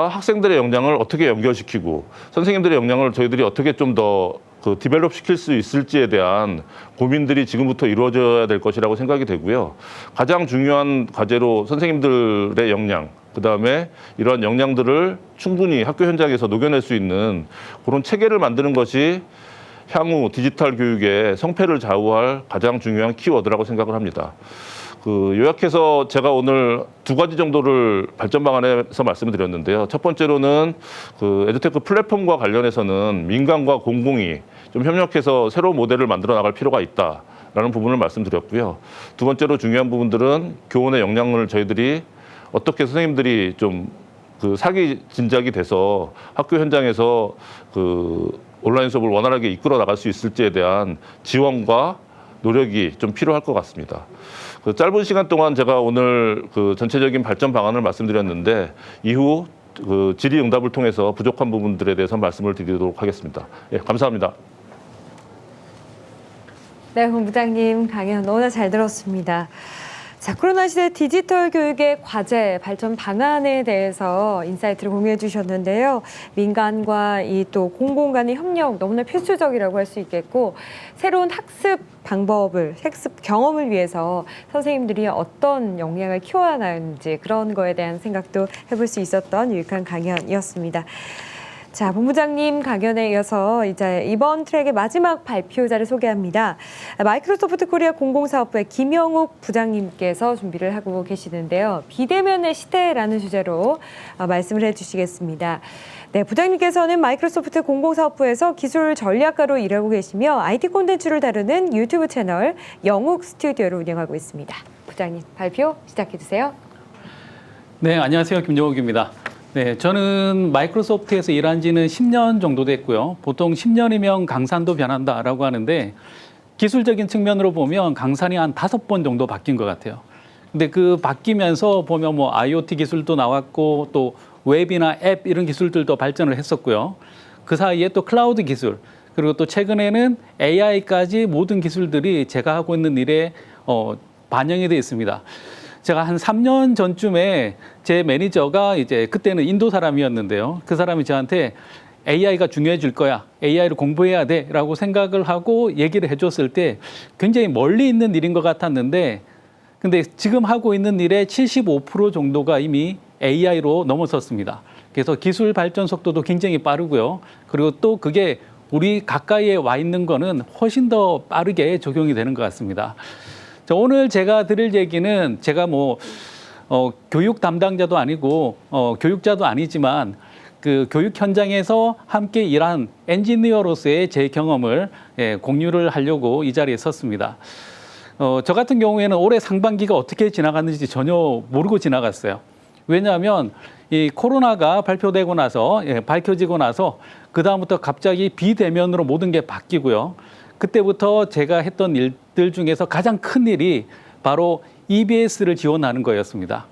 학생들의 역량을 어떻게 연결시키고 선생님들의 역량을 저희들이 어떻게 좀 더 디벨롭 시킬 수 있을지에 대한 고민들이 지금부터 이루어져야 될 것이라고 생각이 되고요. 가장 중요한 과제로 선생님들의 역량, 그다음에 이러한 역량들을 충분히 학교 현장에서 녹여낼 수 있는 그런 체계를 만드는 것이 향후 디지털 교육의 성패를 좌우할 가장 중요한 키워드라고 생각을 합니다. 요약해서 제가 오늘 두 가지 정도를 발전 방안에서 말씀을 드렸는데요. 첫 번째로는 에듀테크 플랫폼과 관련해서는 민간과 공공이 좀 협력해서 새로운 모델을 만들어 나갈 필요가 있다라는 부분을 말씀드렸고요. 두 번째로 중요한 부분들은 교원의 역량을 저희들이 어떻게 선생님들이 좀 사기 진작이 돼서 학교 현장에서 온라인 수업을 원활하게 이끌어 나갈 수 있을지에 대한 지원과 노력이 좀 필요할 것 같습니다. 짧은 시간 동안 제가 오늘 전체적인 발전 방안을 말씀드렸는데 이후 질의응답을 통해서 부족한 부분들에 대해서 말씀을 드리도록 하겠습니다. 예, 감사합니다. 네, 본부장님 강연 너무나 잘 들었습니다. 자, 코로나 시대 디지털 교육의 과제, 발전 방안에 대해서 인사이트를 공유해 주셨는데요. 민간과 이 또 공공 간의 협력 너무나 필수적이라고 할 수 있겠고, 새로운 학습 방법을, 학습 경험을 위해서 선생님들이 어떤 역량을 키워야 하는지 그런 거에 대한 생각도 해볼 수 있었던 유익한 강연이었습니다. 자, 본부장님 강연에 이어서 이제 이번 트랙의 마지막 발표자를 소개합니다. 마이크로소프트 코리아 공공사업부의 김영욱 부장님께서 준비를 하고 계시는데요. 비대면의 시대라는 주제로 말씀을 해주시겠습니다. 네, 부장님께서는 마이크로소프트 공공사업부에서 기술 전략가로 일하고 계시며 IT 콘텐츠를 다루는 유튜브 채널 영욱 스튜디오를 운영하고 있습니다. 부장님, 발표 시작해 주세요. 네, 안녕하세요. 김영욱입니다. 네, 저는 마이크로소프트에서 일한 지는 10년 정도 됐고요. 보통 10년이면 강산도 변한다라고 하는데 기술적인 측면으로 보면 강산이 한 5번 정도 바뀐 것 같아요. 근데 바뀌면서 보면 뭐 IoT 기술도 나왔고 또 웹이나 앱 이런 기술들도 발전을 했었고요. 그 사이에 또 클라우드 기술 그리고 또 최근에는 AI까지 모든 기술들이 제가 하고 있는 일에 반영이 되어 있습니다. 제가 한 3년 전쯤에 제 매니저가 이제 그때는 인도 사람이었는데요. 그 사람이 저한테 AI가 중요해질 거야. AI를 공부해야 돼. 라고 생각을 하고 얘기를 해줬을 때 굉장히 멀리 있는 일인 것 같았는데 근데 지금 하고 있는 일의 75% 정도가 이미 AI로 넘어섰습니다. 그래서 기술 발전 속도도 굉장히 빠르고요. 그리고 또 그게 우리 가까이에 와 있는 거는 훨씬 더 빠르게 적용이 되는 것 같습니다. 오늘 제가 드릴 얘기는 제가 교육 담당자도 아니고 교육자도 아니지만 교육 현장에서 함께 일한 엔지니어로서의 제 경험을 공유를 하려고 이 자리에 섰습니다. 저 같은 경우에는 올해 상반기가 어떻게 지나갔는지 전혀 모르고 지나갔어요. 왜냐하면 이 코로나가 발표되고 나서 밝혀지고 나서 그다음부터 갑자기 비대면으로 모든 게 바뀌고요. 그때부터 제가 했던 일들 중에서 가장 큰 일이 바로 EBS를 지원하는 거였습니다.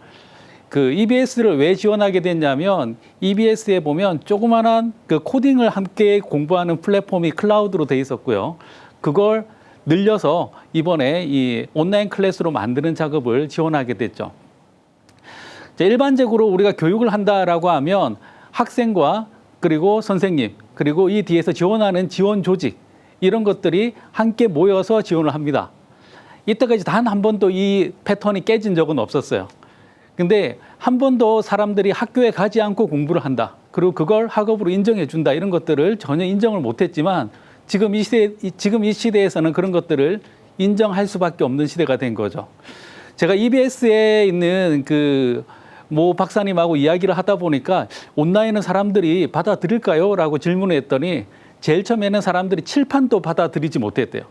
EBS를 왜 지원하게 됐냐면 EBS에 보면 조그만한 코딩을 함께 공부하는 플랫폼이 클라우드로 돼 있었고요. 그걸 늘려서 이번에 이 온라인 클래스로 만드는 작업을 지원하게 됐죠. 일반적으로 우리가 교육을 한다라고 하면 학생과 그리고 선생님 그리고 이 뒤에서 지원하는 지원 조직 이런 것들이 함께 모여서 지원을 합니다. 이때까지 단 한 번도 이 패턴이 깨진 적은 없었어요. 근데 한 번도 사람들이 학교에 가지 않고 공부를 한다. 그리고 그걸 학업으로 인정해 준다. 이런 것들을 전혀 인정을 못했지만 지금 이 시대에서는 그런 것들을 인정할 수밖에 없는 시대가 된 거죠. 제가 EBS에 있는 모 박사님하고 이야기를 하다 보니까 온라인은 사람들이 받아들일까요? 라고 질문을 했더니 제일 처음에는 사람들이 칠판도 받아들이지 못했대요.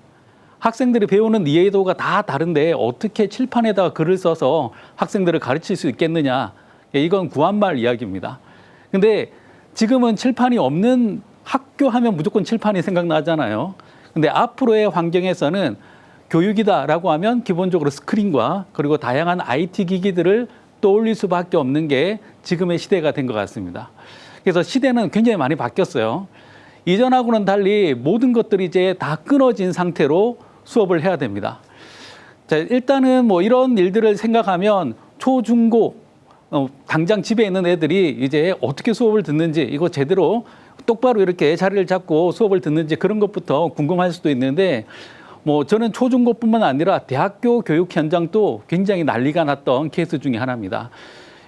학생들이 배우는 이해도가 다 다른데 어떻게 칠판에다가 글을 써서 학생들을 가르칠 수 있겠느냐. 이건 구한말 이야기입니다. 근데 지금은 칠판이 없는 학교 하면 무조건 칠판이 생각나잖아요. 근데 앞으로의 환경에서는 교육이다라고 하면 기본적으로 스크린과 그리고 다양한 IT 기기들을 떠올릴 수밖에 없는 게 지금의 시대가 된 것 같습니다. 그래서 시대는 굉장히 많이 바뀌었어요. 이전하고는 달리 모든 것들이 이제 다 끊어진 상태로 수업을 해야 됩니다. 자, 일단은 뭐 이런 일들을 생각하면 초, 중, 고, 당장 집에 있는 애들이 이제 어떻게 수업을 듣는지 이거 제대로 똑바로 이렇게 자리를 잡고 수업을 듣는지 그런 것부터 궁금할 수도 있는데 뭐 저는 초중고뿐만 아니라 대학교 교육 현장도 굉장히 난리가 났던 케이스 중에 하나입니다.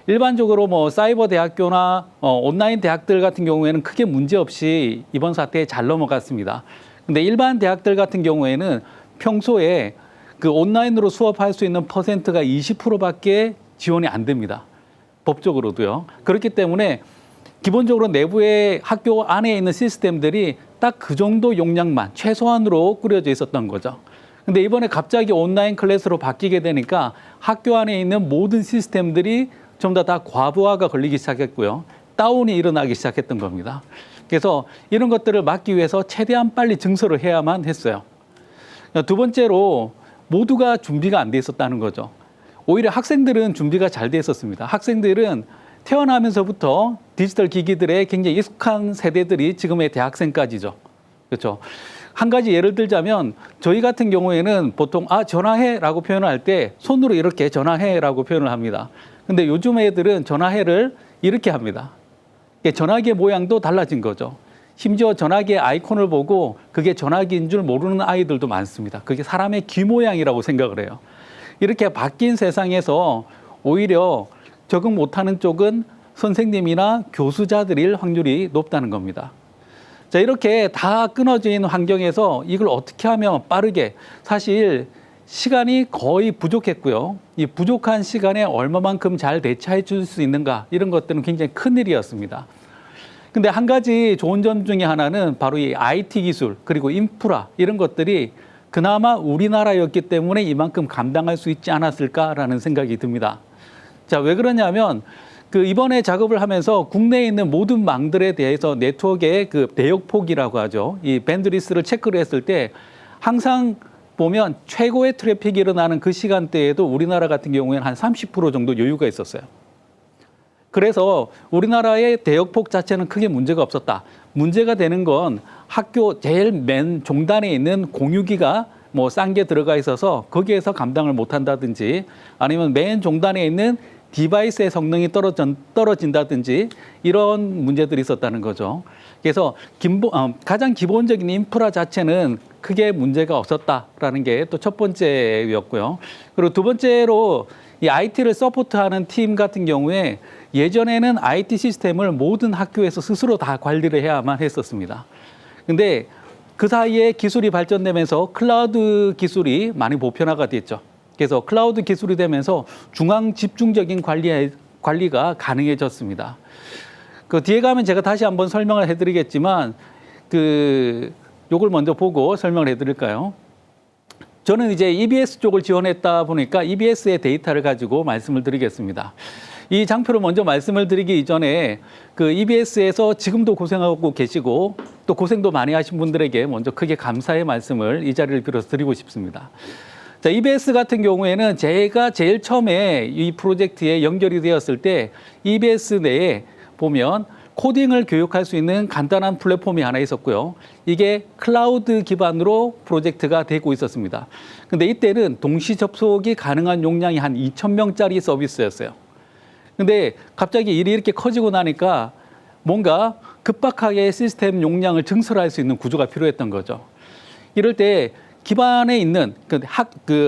일반적으로 뭐 사이버 대학교나 온라인 대학들 같은 경우에는 크게 문제 없이 이번 사태에 잘 넘어갔습니다. 근데 일반 대학들 같은 경우에는 평소에 그 온라인으로 수업할 수 있는 퍼센트가 20%밖에 지원이 안 됩니다. 법적으로도요. 그렇기 때문에 기본적으로 내부의 학교 안에 있는 시스템들이 딱 그 정도 용량만 최소한으로 꾸려져 있었던 거죠. 근데 이번에 갑자기 온라인 클래스로 바뀌게 되니까 학교 안에 있는 모든 시스템들이 전부 다 과부하가 걸리기 시작했고요. 다운이 일어나기 시작했던 겁니다. 그래서 이런 것들을 막기 위해서 최대한 빨리 증설을 해야만 했어요. 두 번째로 모두가 준비가 안 돼 있었다는 거죠. 오히려 학생들은 준비가 잘 돼 있었습니다. 학생들은 태어나면서부터 디지털 기기들에 굉장히 익숙한 세대들이 지금의 대학생까지죠. 그렇죠. 한 가지 예를 들자면 저희 같은 경우에는 보통 전화해라고 표현을 할 때 손으로 이렇게 전화해라고 표현을 합니다. 근데 요즘 애들은 전화해를 이렇게 합니다. 전화기의 모양도 달라진 거죠. 심지어 전화기의 아이콘을 보고 그게 전화기인 줄 모르는 아이들도 많습니다. 그게 사람의 귀 모양이라고 생각을 해요. 이렇게 바뀐 세상에서 오히려 적응 못하는 쪽은 선생님이나 교수자들일 확률이 높다는 겁니다. 자, 이렇게 다 끊어진 환경에서 이걸 어떻게 하면 빠르게, 사실 시간이 거의 부족했고요. 이 부족한 시간에 얼마만큼 잘 대처해 줄 수 있는가, 이런 것들은 굉장히 큰 일이었습니다. 근데 한 가지 좋은 점 중에 하나는 바로 이 IT 기술 그리고 인프라 이런 것들이 그나마 우리나라였기 때문에 이만큼 감당할 수 있지 않았을까라는 생각이 듭니다. 자, 왜 그러냐면 이번에 작업을 하면서 국내에 있는 모든 망들에 대해서 네트워크의 대역폭이라고 하죠. 이 밴드위스를 체크를 했을 때 항상 보면 최고의 트래픽이 일어나는 그 시간대에도 우리나라 같은 경우에는 한 30% 정도 여유가 있었어요. 그래서 우리나라의 대역폭 자체는 크게 문제가 없었다. 문제가 되는 건 학교 제일 맨 종단에 있는 공유기가 뭐 싼 게 들어가 있어서 거기에서 감당을 못한다든지 아니면 맨 종단에 있는 디바이스의 성능이 떨어진다든지 이런 문제들이 있었다는 거죠. 그래서 가장 기본적인 인프라 자체는 크게 문제가 없었다라는 게 또 첫 번째였고요. 그리고 두 번째로 이 IT를 서포트하는 팀 같은 경우에 예전에는 IT 시스템을 모든 학교에서 스스로 다 관리를 해야만 했었습니다. 근데 그 사이에 기술이 발전되면서 클라우드 기술이 많이 보편화가 됐죠. 그래서 클라우드 기술이 되면서 중앙 집중적인 관리가 가능해졌습니다. 그 뒤에 가면 제가 다시 한번 설명을 해드리겠지만 요걸 먼저 보고 설명을 해드릴까요? 저는 이제 EBS 쪽을 지원했다 보니까 EBS의 데이터를 가지고 말씀을 드리겠습니다. 이 장표를 먼저 말씀을 드리기 이전에 EBS에서 지금도 고생하고 계시고 또 고생도 많이 하신 분들에게 먼저 크게 감사의 말씀을 이 자리를 빌어서 드리고 싶습니다. 자, EBS 같은 경우에는 제가 제일 처음에 이 프로젝트에 연결이 되었을 때 EBS 내에 보면 코딩을 교육할 수 있는 간단한 플랫폼이 하나 있었고요. 이게 클라우드 기반으로 프로젝트가 되고 있었습니다. 근데 이때는 동시 접속이 가능한 용량이 한 2,000명짜리 서비스였어요. 근데 갑자기 일이 이렇게 커지고 나니까 뭔가 급박하게 시스템 용량을 증설할 수 있는 구조가 필요했던 거죠. 이럴 때 기반에 있는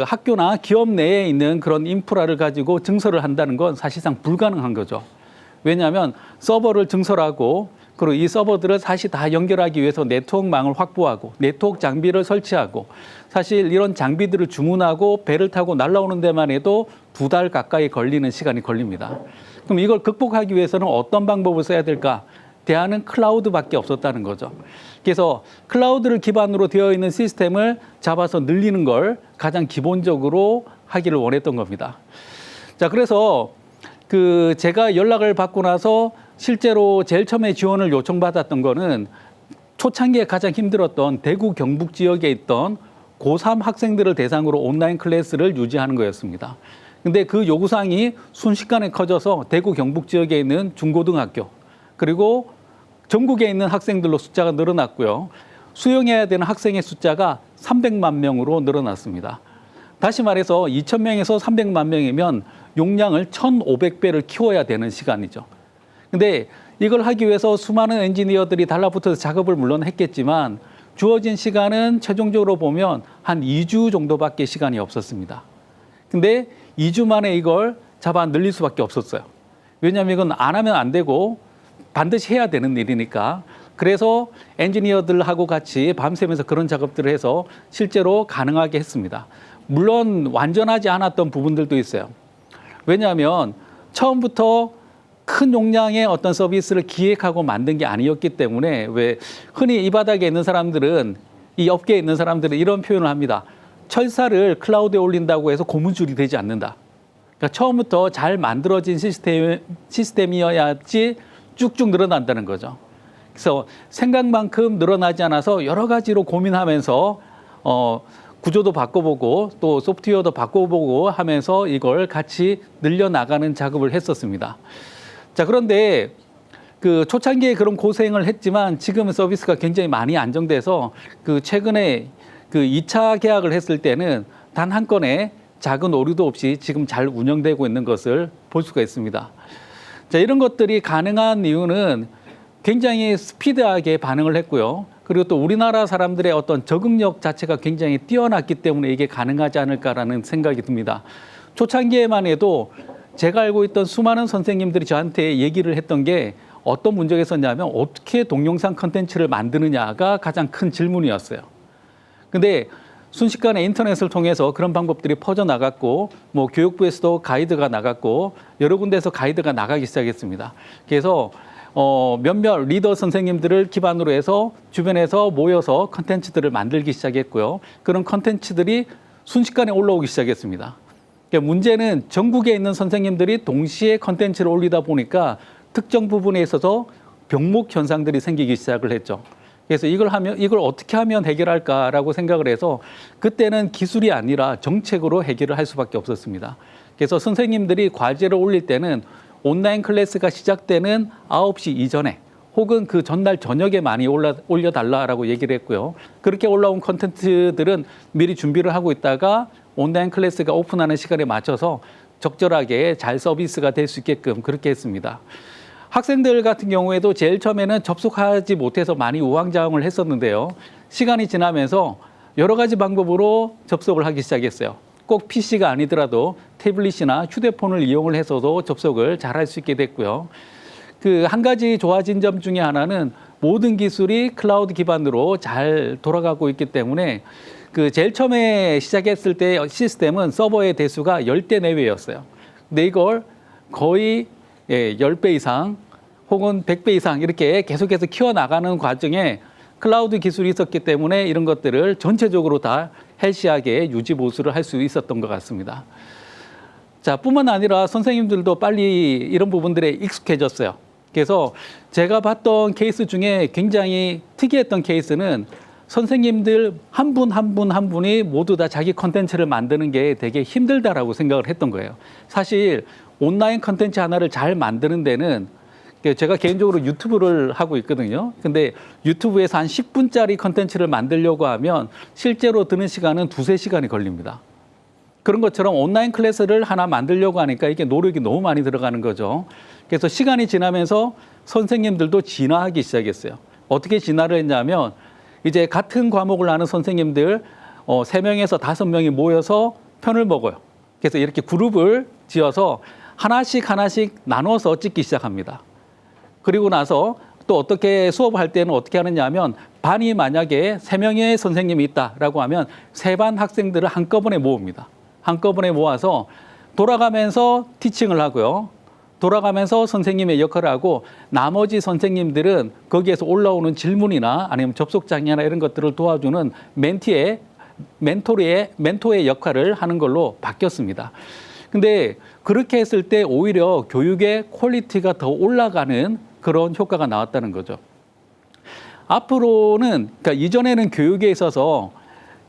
학교나 기업 내에 있는 그런 인프라를 가지고 증설을 한다는 건 사실상 불가능한 거죠. 왜냐하면 서버를 증설하고 그리고 이 서버들을 다시 다 연결하기 위해서 네트워크망을 확보하고 네트워크 장비를 설치하고 사실 이런 장비들을 주문하고 배를 타고 날아오는 데만 해도 2달 가까이 걸리는 시간이 걸립니다. 그럼 이걸 극복하기 위해서는 어떤 방법을 써야 될까? 대안은 클라우드밖에 없었다는 거죠. 그래서 클라우드를 기반으로 되어 있는 시스템을 잡아서 늘리는 걸 가장 기본적으로 하기를 원했던 겁니다. 자, 그래서 제가 연락을 받고 나서 실제로 제일 처음에 지원을 요청받았던 거는 초창기에 가장 힘들었던 대구 경북 지역에 있던 고3 학생들을 대상으로 온라인 클래스를 유지하는 거였습니다. 근데 그 요구사항이 순식간에 커져서 대구 경북 지역에 있는 중고등학교 그리고 전국에 있는 학생들로 숫자가 늘어났고요. 수용해야 되는 학생의 숫자가 300만 명으로 늘어났습니다. 다시 말해서 2,000명에서 300만 명이면 용량을 1,500배를 키워야 되는 시간이죠. 근데 이걸 하기 위해서 수많은 엔지니어들이 달라붙어서 작업을 물론 했겠지만 주어진 시간은 최종적으로 보면 한 2주 정도밖에 시간이 없었습니다. 근데 2주 만에 이걸 잡아 늘릴 수밖에 없었어요. 왜냐하면 이건 안 하면 안 되고 반드시 해야 되는 일이니까. 그래서 엔지니어들하고 같이 밤새면서 그런 작업들을 해서 실제로 가능하게 했습니다. 물론 완전하지 않았던 부분들도 있어요. 왜냐하면 처음부터 큰 용량의 어떤 서비스를 기획하고 만든 게 아니었기 때문에 왜 흔히 이 바닥에 있는 사람들은 이 업계에 있는 사람들은 이런 표현을 합니다. 철사를 클라우드에 올린다고 해서 고무줄이 되지 않는다. 그러니까 처음부터 잘 만들어진 시스템이어야지 쭉쭉 늘어난다는 거죠. 그래서 생각만큼 늘어나지 않아서 여러 가지로 고민하면서 구조도 바꿔보고 또 소프트웨어도 바꿔보고 하면서 이걸 같이 늘려나가는 작업을 했었습니다. 자, 그런데 그 초창기에 그런 고생을 했지만 지금은 서비스가 굉장히 많이 안정돼서 그 최근에 그 2차 계약을 했을 때는 단 한 건의 작은 오류도 없이 지금 잘 운영되고 있는 것을 볼 수가 있습니다. 자, 이런 것들이 가능한 이유는 굉장히 스피드하게 반응을 했고요. 그리고 또 우리나라 사람들의 어떤 적응력 자체가 굉장히 뛰어났기 때문에 이게 가능하지 않을까라는 생각이 듭니다. 초창기에만 해도 제가 알고 있던 수많은 선생님들이 저한테 얘기를 했던 게 어떤 문제가 있었냐면 어떻게 동영상 컨텐츠를 만드느냐가 가장 큰 질문이었어요. 근데 순식간에 인터넷을 통해서 그런 방법들이 퍼져나갔고 뭐 교육부에서도 가이드가 나갔고 여러 군데에서 가이드가 나가기 시작했습니다. 그래서 몇몇 리더 선생님들을 기반으로 해서 주변에서 모여서 컨텐츠들을 만들기 시작했고요. 그런 컨텐츠들이 순식간에 올라오기 시작했습니다. 그러니까 문제는 전국에 있는 선생님들이 동시에 컨텐츠를 올리다 보니까 특정 부분에 있어서 병목 현상들이 생기기 시작을 했죠. 그래서 이걸 어떻게 하면 해결할까라고 생각을 해서 그때는 기술이 아니라 정책으로 해결을 할 수밖에 없었습니다. 그래서 선생님들이 과제를 올릴 때는 온라인 클래스가 시작되는 9시 이전에 혹은 그 전날 저녁에 많이 올려달라라고 얘기를 했고요. 그렇게 올라온 컨텐츠들은 미리 준비를 하고 있다가 온라인 클래스가 오픈하는 시간에 맞춰서 적절하게 잘 서비스가 될 수 있게끔 그렇게 했습니다. 학생들 같은 경우에도 제일 처음에는 접속하지 못해서 많이 우왕좌왕을 했었는데요. 시간이 지나면서 여러 가지 방법으로 접속을 하기 시작했어요. 꼭 PC가 아니더라도 태블릿이나 휴대폰을 이용을 해서도 접속을 잘 할 수 있게 됐고요. 그 한 가지 좋아진 점 중에 하나는 모든 기술이 클라우드 기반으로 잘 돌아가고 있기 때문에 그 제일 처음에 시작했을 때 시스템은 서버의 대수가 10대 내외였어요. 근데 이걸 거의 10배 이상 혹은 100배 이상 이렇게 계속해서 키워나가는 과정에 클라우드 기술이 있었기 때문에 이런 것들을 전체적으로 다 헬시하게 유지 보수를 할 수 있었던 것 같습니다. 자, 뿐만 아니라 선생님들도 빨리 이런 부분들에 익숙해졌어요. 그래서 제가 봤던 케이스 중에 굉장히 특이했던 케이스는 선생님들 한 분 한 분 한 분이 모두 다 자기 컨텐츠를 만드는 게 되게 힘들다라고 생각을 했던 거예요. 사실 온라인 컨텐츠 하나를 잘 만드는 데는 제가 개인적으로 유튜브를 하고 있거든요. 근데 유튜브에서 한 10분짜리 컨텐츠를 만들려고 하면 실제로 드는 시간은 2-3시간이 걸립니다. 그런 것처럼 온라인 클래스를 하나 만들려고 하니까 이게 노력이 너무 많이 들어가는 거죠. 그래서 시간이 지나면서 선생님들도 진화하기 시작했어요. 어떻게 진화를 했냐면 이제 같은 과목을 하는 선생님들 3명에서 5명이 모여서 편을 먹어요. 그래서 이렇게 그룹을 지어서 하나씩 나눠서 찍기 시작합니다. 그리고 나서 또 어떻게 수업을 할 때는 어떻게 하느냐 하면 반이 만약에 3명의 선생님이 있다라고 하면 3반 학생들을 한꺼번에 모읍니다. 한꺼번에 모아서 돌아가면서 티칭을 하고요. 돌아가면서 선생님의 역할을 하고 나머지 선생님들은 거기에서 올라오는 질문이나 아니면 접속장애나 이런 것들을 도와주는 멘토의 역할을 하는 걸로 바뀌었습니다. 근데 그렇게 했을 때 오히려 교육의 퀄리티가 더 올라가는 그런 효과가 나왔다는 거죠. 앞으로는, 그러니까 이전에는 교육에 있어서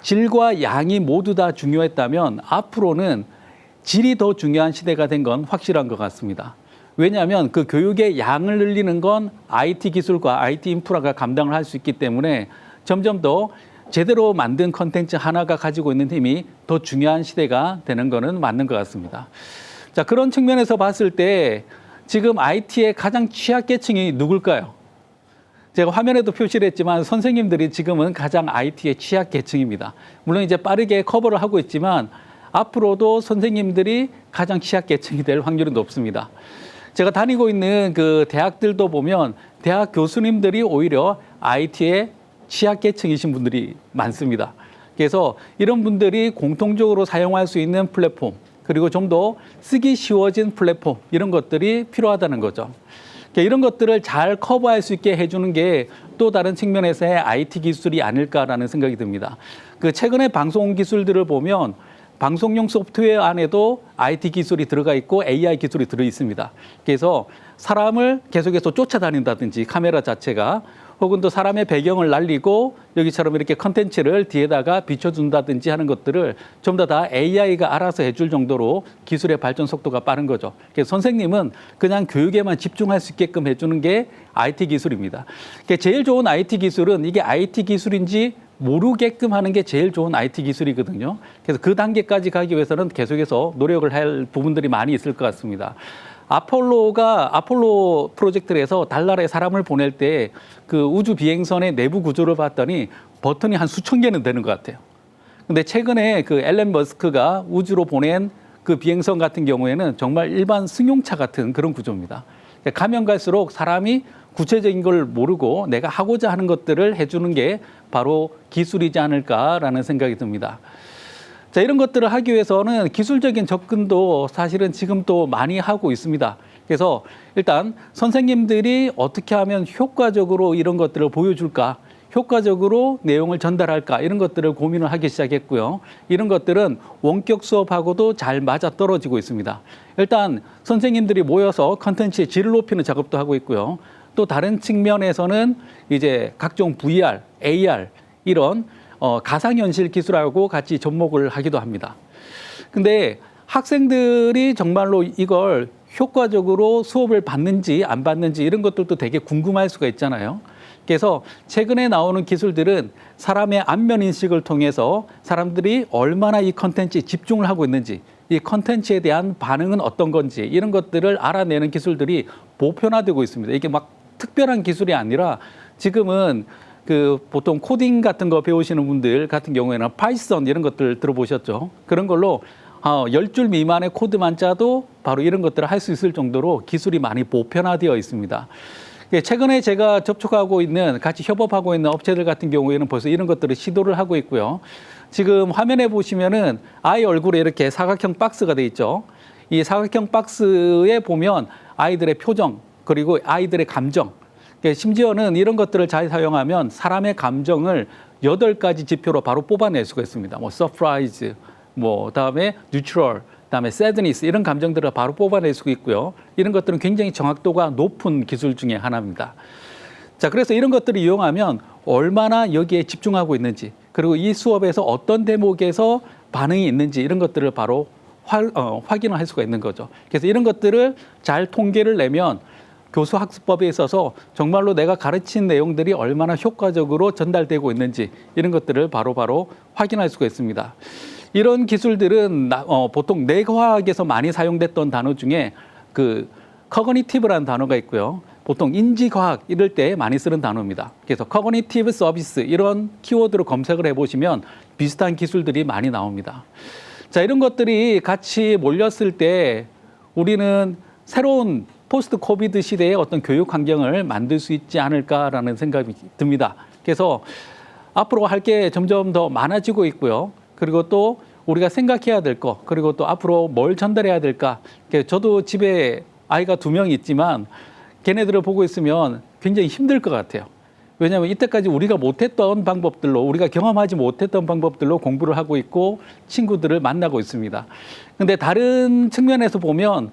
질과 양이 모두 다 중요했다면 앞으로는 질이 더 중요한 시대가 된 건 확실한 것 같습니다. 왜냐하면 그 교육의 양을 늘리는 건 IT 기술과 IT 인프라가 감당을 할 수 있기 때문에 점점 더 제대로 만든 컨텐츠 하나가 가지고 있는 힘이 더 중요한 시대가 되는 거는 맞는 것 같습니다. 자, 그런 측면에서 봤을 때 지금 IT의 가장 취약계층이 누굴까요? 제가 화면에도 표시를 했지만 선생님들이 지금은 가장 IT의 취약계층입니다. 물론 이제 빠르게 커버를 하고 있지만 앞으로도 선생님들이 가장 취약계층이 될 확률은 높습니다. 제가 다니고 있는 그 대학들도 보면 대학 교수님들이 오히려 IT의 취약계층이신 분들이 많습니다. 그래서 이런 분들이 공통적으로 사용할 수 있는 플랫폼, 그리고 좀 더 쓰기 쉬워진 플랫폼, 이런 것들이 필요하다는 거죠. 이런 것들을 잘 커버할 수 있게 해주는 게 또 다른 측면에서의 IT 기술이 아닐까라는 생각이 듭니다. 그 최근에 방송 기술들을 보면 방송용 소프트웨어 안에도 IT 기술이 들어가 있고 AI 기술이 들어 있습니다. 그래서 사람을 계속해서 쫓아다닌다든지 카메라 자체가, 혹은 또 사람의 배경을 날리고 여기처럼 이렇게 컨텐츠를 뒤에다가 비춰준다든지 하는 것들을 전부 다 AI가 알아서 해줄 정도로 기술의 발전 속도가 빠른 거죠. 그래서 선생님은 그냥 교육에만 집중할 수 있게끔 해주는 게 IT 기술입니다. 제일 좋은 IT 기술은 이게 IT 기술인지 모르게끔 하는 게 제일 좋은 IT 기술이거든요. 그래서 그 단계까지 가기 위해서는 계속해서 노력을 할 부분들이 많이 있을 것 같습니다. 아폴로 프로젝트를 해서 달나라에 사람을 보낼 때 그 우주 비행선의 내부 구조를 봤더니 버튼이 한 수천 개는 되는 것 같아요. 근데 최근에 그 앨런 머스크가 우주로 보낸 그 비행선 같은 경우에는 정말 일반 승용차 같은 그런 구조입니다. 가면 갈수록 사람이 구체적인 걸 모르고 내가 하고자 하는 것들을 해주는 게 바로 기술이지 않을까라는 생각이 듭니다. 자, 이런 것들을 하기 위해서는 기술적인 접근도 사실은 지금 또 많이 하고 있습니다. 그래서 일단 선생님들이 어떻게 하면 효과적으로 이런 것들을 보여줄까, 효과적으로 내용을 전달할까, 이런 것들을 고민을 하기 시작했고요. 이런 것들은 원격 수업하고도 잘 맞아떨어지고 있습니다. 일단 선생님들이 모여서 컨텐츠의 질을 높이는 작업도 하고 있고요. 또 다른 측면에서는 이제 각종 VR, AR 이런 가상현실 기술하고 같이 접목을 하기도 합니다. 근데 학생들이 정말로 이걸 효과적으로 수업을 받는지 안 받는지 이런 것들도 되게 궁금할 수가 있잖아요. 그래서 최근에 나오는 기술들은 사람의 안면 인식을 통해서 사람들이 얼마나 이 컨텐츠에 집중을 하고 있는지, 이 컨텐츠에 대한 반응은 어떤 건지 이런 것들을 알아내는 기술들이 보편화되고 있습니다. 이게 막 특별한 기술이 아니라 지금은 그 보통 코딩 같은 거 배우시는 분들 같은 경우에는 파이썬 이런 것들 들어보셨죠? 그런 걸로 10줄 미만의 코드만 짜도 바로 이런 것들을 할 수 있을 정도로 기술이 많이 보편화되어 있습니다. 최근에 제가 접촉하고 있는, 같이 협업하고 있는 업체들 같은 경우에는 벌써 이런 것들을 시도를 하고 있고요. 지금 화면에 보시면은 아이 얼굴에 이렇게 사각형 박스가 돼 있죠. 이 사각형 박스에 보면 아이들의 표정, 그리고 아이들의 감정, 심지어는 이런 것들을 잘 사용하면 사람의 감정을 8가지 지표로 바로 뽑아낼 수가 있습니다. 뭐 서프라이즈, 다음에 뉴트럴, 그다음에 sadness 이런 감정들을 바로 뽑아낼 수 있고요. 이런 것들은 굉장히 정확도가 높은 기술 중에 하나입니다. 자, 그래서 이런 것들을 이용하면 얼마나 여기에 집중하고 있는지, 그리고 이 수업에서 어떤 대목에서 반응이 있는지 이런 것들을 바로 확인을 할 수가 있는 거죠. 그래서 이런 것들을 잘 통계를 내면 교수 학습법에 있어서 정말로 내가 가르친 내용들이 얼마나 효과적으로 전달되고 있는지 이런 것들을 바로바로 확인할 수가 있습니다. 이런 기술들은 보통 뇌과학에서 많이 사용됐던 단어 중에 그 커그니티브라는 단어가 있고요. 보통 인지과학 이럴 때 많이 쓰는 단어입니다. 그래서 커그니티브 서비스 이런 키워드로 검색을 해보시면 비슷한 기술들이 많이 나옵니다. 자, 이런 것들이 같이 몰렸을 때 우리는 새로운 포스트 코비드 시대의 어떤 교육 환경을 만들 수 있지 않을까라는 생각이 듭니다. 그래서 앞으로 할 게 점점 더 많아지고 있고요. 그리고 또 우리가 생각해야 될 거, 그리고 또 앞으로 뭘 전달해야 될까. 저도 집에 아이가 2명 있지만 걔네들을 보고 있으면 굉장히 힘들 것 같아요. 왜냐하면 이때까지 우리가 못했던 방법들로, 우리가 경험하지 못했던 방법들로 공부를 하고 있고 친구들을 만나고 있습니다. 근데 다른 측면에서 보면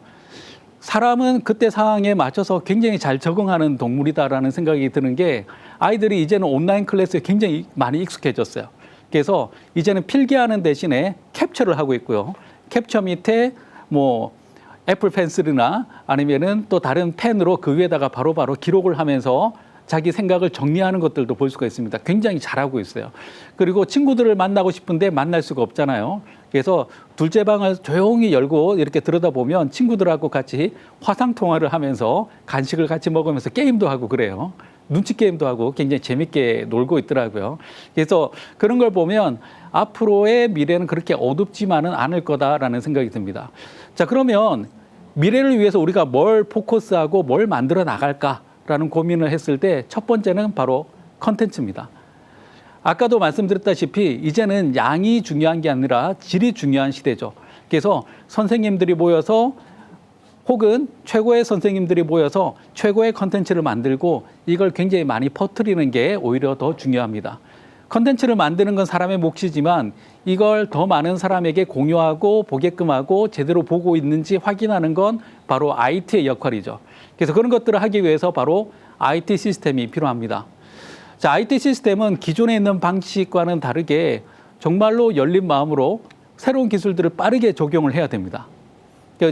사람은 그때 상황에 맞춰서 굉장히 잘 적응하는 동물이다라는 생각이 드는 게, 아이들이 이제는 온라인 클래스에 굉장히 많이 익숙해졌어요. 그래서 이제는 필기하는 대신에 캡처를 하고 있고요. 캡처 밑에 뭐 애플 펜슬이나 아니면은 또 다른 펜으로 그 위에다가 바로바로 기록을 하면서 자기 생각을 정리하는 것들도 볼 수가 있습니다. 굉장히 잘하고 있어요. 그리고 친구들을 만나고 싶은데 만날 수가 없잖아요. 그래서 둘째 방을 조용히 열고 이렇게 들여다보면 친구들하고 같이 화상 통화를 하면서 간식을 같이 먹으면서 게임도 하고 그래요. 눈치 게임도 하고 굉장히 재밌게 놀고 있더라고요. 그래서 그런 걸 보면 앞으로의 미래는 그렇게 어둡지만은 않을 거다라는 생각이 듭니다. 자, 그러면 미래를 위해서 우리가 뭘 포커스하고 뭘 만들어 나갈까라는 고민을 했을 때 첫 번째는 바로 컨텐츠입니다. 아까도 말씀드렸다시피 이제는 양이 중요한 게 아니라 질이 중요한 시대죠. 그래서 선생님들이 모여서 혹은 최고의 선생님들이 모여서 최고의 컨텐츠를 만들고 이걸 굉장히 많이 퍼뜨리는 게 오히려 더 중요합니다. 컨텐츠를 만드는 건 사람의 몫이지만 이걸 더 많은 사람에게 공유하고 보게끔 하고 제대로 보고 있는지 확인하는 건 바로 IT의 역할이죠. 그래서 그런 것들을 하기 위해서 바로 IT 시스템이 필요합니다. 자, IT 시스템은 기존에 있는 방식과는 다르게 정말로 열린 마음으로 새로운 기술들을 빠르게 적용을 해야 됩니다.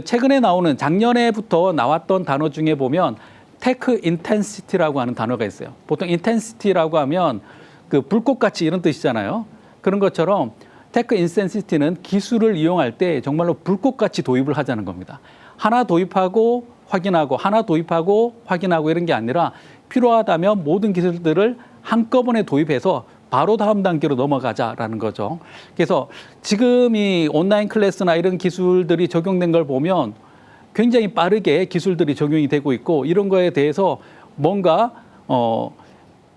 최근에 나오는 작년에부터 나왔던 단어 중에 보면 테크 인텐시티라고 하는 단어가 있어요. 보통 인텐시티라고 하면 그 불꽃같이 이런 뜻이잖아요. 그런 것처럼 테크 인텐시티는 기술을 이용할 때 정말로 불꽃같이 도입을 하자는 겁니다. 하나 도입하고 확인하고 하나 도입하고 확인하고 이런 게 아니라 필요하다면 모든 기술들을 한꺼번에 도입해서 바로 다음 단계로 넘어가자라는 거죠. 그래서 지금 이 온라인 클래스나 이런 기술들이 적용된 걸 보면 굉장히 빠르게 기술들이 적용이 되고 있고 이런 거에 대해서 뭔가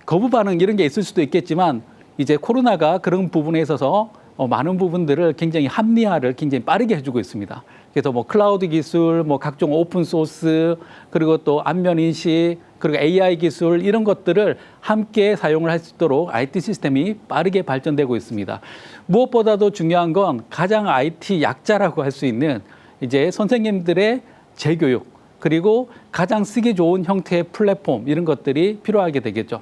거부 반응 이런 게 있을 수도 있겠지만 이제 코로나가 그런 부분에 있어서 많은 부분들을 굉장히 합리화를 굉장히 빠르게 해주고 있습니다. 그래서 뭐 클라우드 기술, 뭐 각종 오픈 소스, 그리고 또 안면 인식, 그리고 AI 기술 이런 것들을 함께 사용을 할 수 있도록 IT 시스템이 빠르게 발전되고 있습니다. 무엇보다도 중요한 건 가장 IT 약자라고 할 수 있는 이제 선생님들의 재교육 그리고 가장 쓰기 좋은 형태의 플랫폼 이런 것들이 필요하게 되겠죠.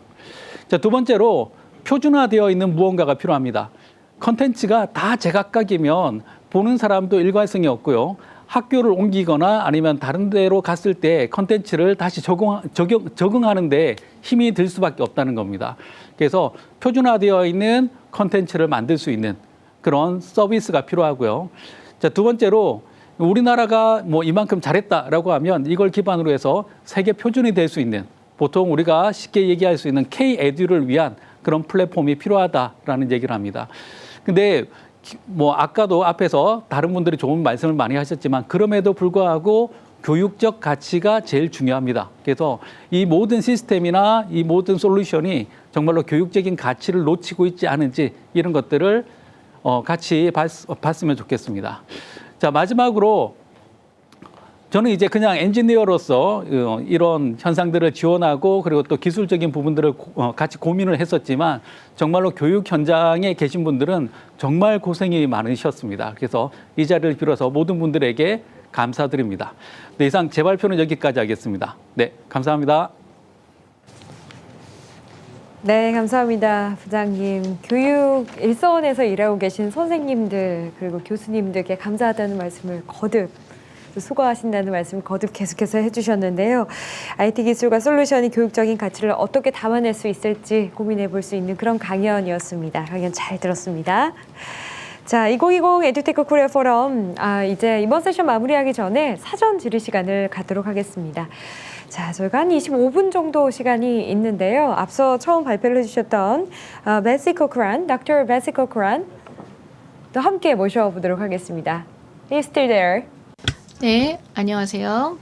자, 두 번째로 표준화되어 있는 무언가가 필요합니다. 컨텐츠가 다 제각각이면 보는 사람도 일관성이 없고요. 학교를 옮기거나 아니면 다른 데로 갔을 때 컨텐츠를 다시 적응하는데 힘이 들 수밖에 없다는 겁니다. 그래서 표준화되어 있는 컨텐츠를 만들 수 있는 그런 서비스가 필요하고요. 자, 두 번째로 우리나라가 뭐 이만큼 잘했다라고 하면 이걸 기반으로 해서 세계 표준이 될 수 있는 보통 우리가 쉽게 얘기할 수 있는 K-에듀를 위한 그런 플랫폼이 필요하다라는 얘기를 합니다. 근데 뭐 아까도 앞에서 다른 분들이 좋은 말씀을 많이 하셨지만 그럼에도 불구하고 교육적 가치가 제일 중요합니다. 그래서 이 모든 시스템이나 이 모든 솔루션이 정말로 교육적인 가치를 놓치고 있지 않은지 이런 것들을 같이 봤으면 좋겠습니다. 자, 마지막으로 저는 이제 그냥 엔지니어로서 이런 현상들을 지원하고 그리고 또 기술적인 부분들을 같이 고민을 했었지만 정말로 교육 현장에 계신 분들은 정말 고생이 많으셨습니다. 그래서 이 자리를 빌어서 모든 분들에게 감사드립니다. 네, 이상 제 발표는 여기까지 하겠습니다. 네, 감사합니다. 네, 감사합니다. 부장님. 교육 일선에서 일하고 계신 선생님들 그리고 교수님들께 감사하다는 말씀을 거듭 수고하신다는 말씀 거듭 계속해서 해주셨는데요. IT 기술과 솔루션이 교육적인 가치를 어떻게 담아낼 수 있을지 고민해 볼 수 있는 그런 강연이었습니다. 강연 잘 들었습니다. 자, 2020 에듀테크 코리아 포럼 이제 이번 세션 마무리하기 전에 사전 질의 시간을 갖도록 하겠습니다. 자, 저희가 한 25분 정도 시간이 있는데요. 앞서 처음 발표를 해주셨던 베시 코크란, Dr. 베시 코크란 또 함께 모셔보도록 하겠습니다. He's still there. 네, 안녕하세요.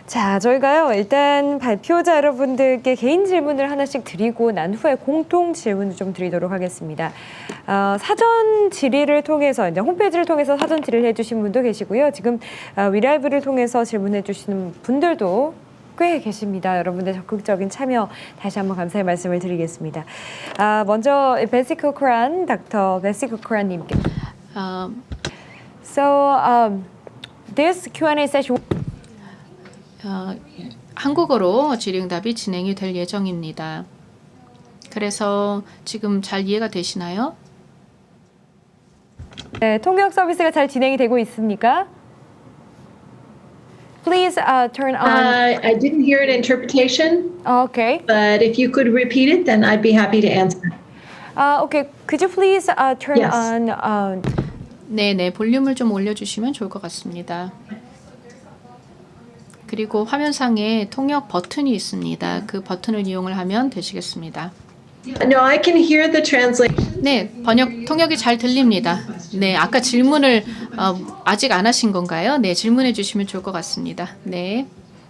자, 저희가요 일단 발표자 여러분들께 개인 질문을 하나씩 드리고 난 후에 공통 질문을 좀 드리도록 하겠습니다. 사전 질의를 통해서 이제 홈페이지를 통해서 사전 질의를 해주신 분도 계시고요. 지금 위라이브를 통해서 질문해 주시는 분들도 꽤 계십니다. 여러분들 적극적인 참여 다시 한번 감사의 말씀을 드리겠습니다. 먼저 베시 코크란, 닥터 베시 코크란님께. So this Q&A session. 한국어로 질의응답이 진행이 될 예정입니다. 그래서 지금 잘 이해가 되시나요? 네, 통역 서비스가 잘 진행이 되고 있습니까? Please turn on. I didn't hear an interpretation, Okay. but if you could repeat it, then I'd be happy to answer. Okay. Could you please turn Yes. on? 네네, 볼륨을 좀 올려주시면 좋을 것 같습니다. 그리고 화면상에 통역 버튼이 있습니다. 그 버튼을 이용을 하면 되시겠습니다. No, I can hear the translation. 네, 통역이 잘 들립니다. 네, 아까 질문을 아직 안 하신 건가요? 네, 질문해 주시면 좋을 것 같습니다. 네,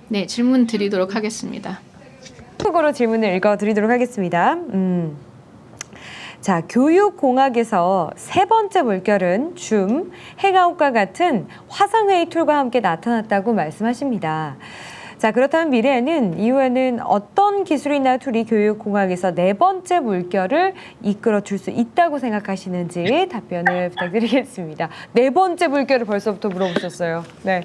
네, 질문 드리도록 하겠습니다. 한국어로 질문을 읽어드리도록 하겠습니다. 자, 교육공학에서 세 번째 물결은 줌, 행아웃과 같은 화상회의 툴과 함께 나타났다고 말씀하십니다. 자, 그렇다면 미래에는 이후에는 어떤 기술이나 툴이 교육공학에서 네 번째 물결을 이끌어 줄 수 있다고 생각하시는지 답변을 부탁드리겠습니다. 네 번째 물결을 벌써부터 물어보셨어요. 네.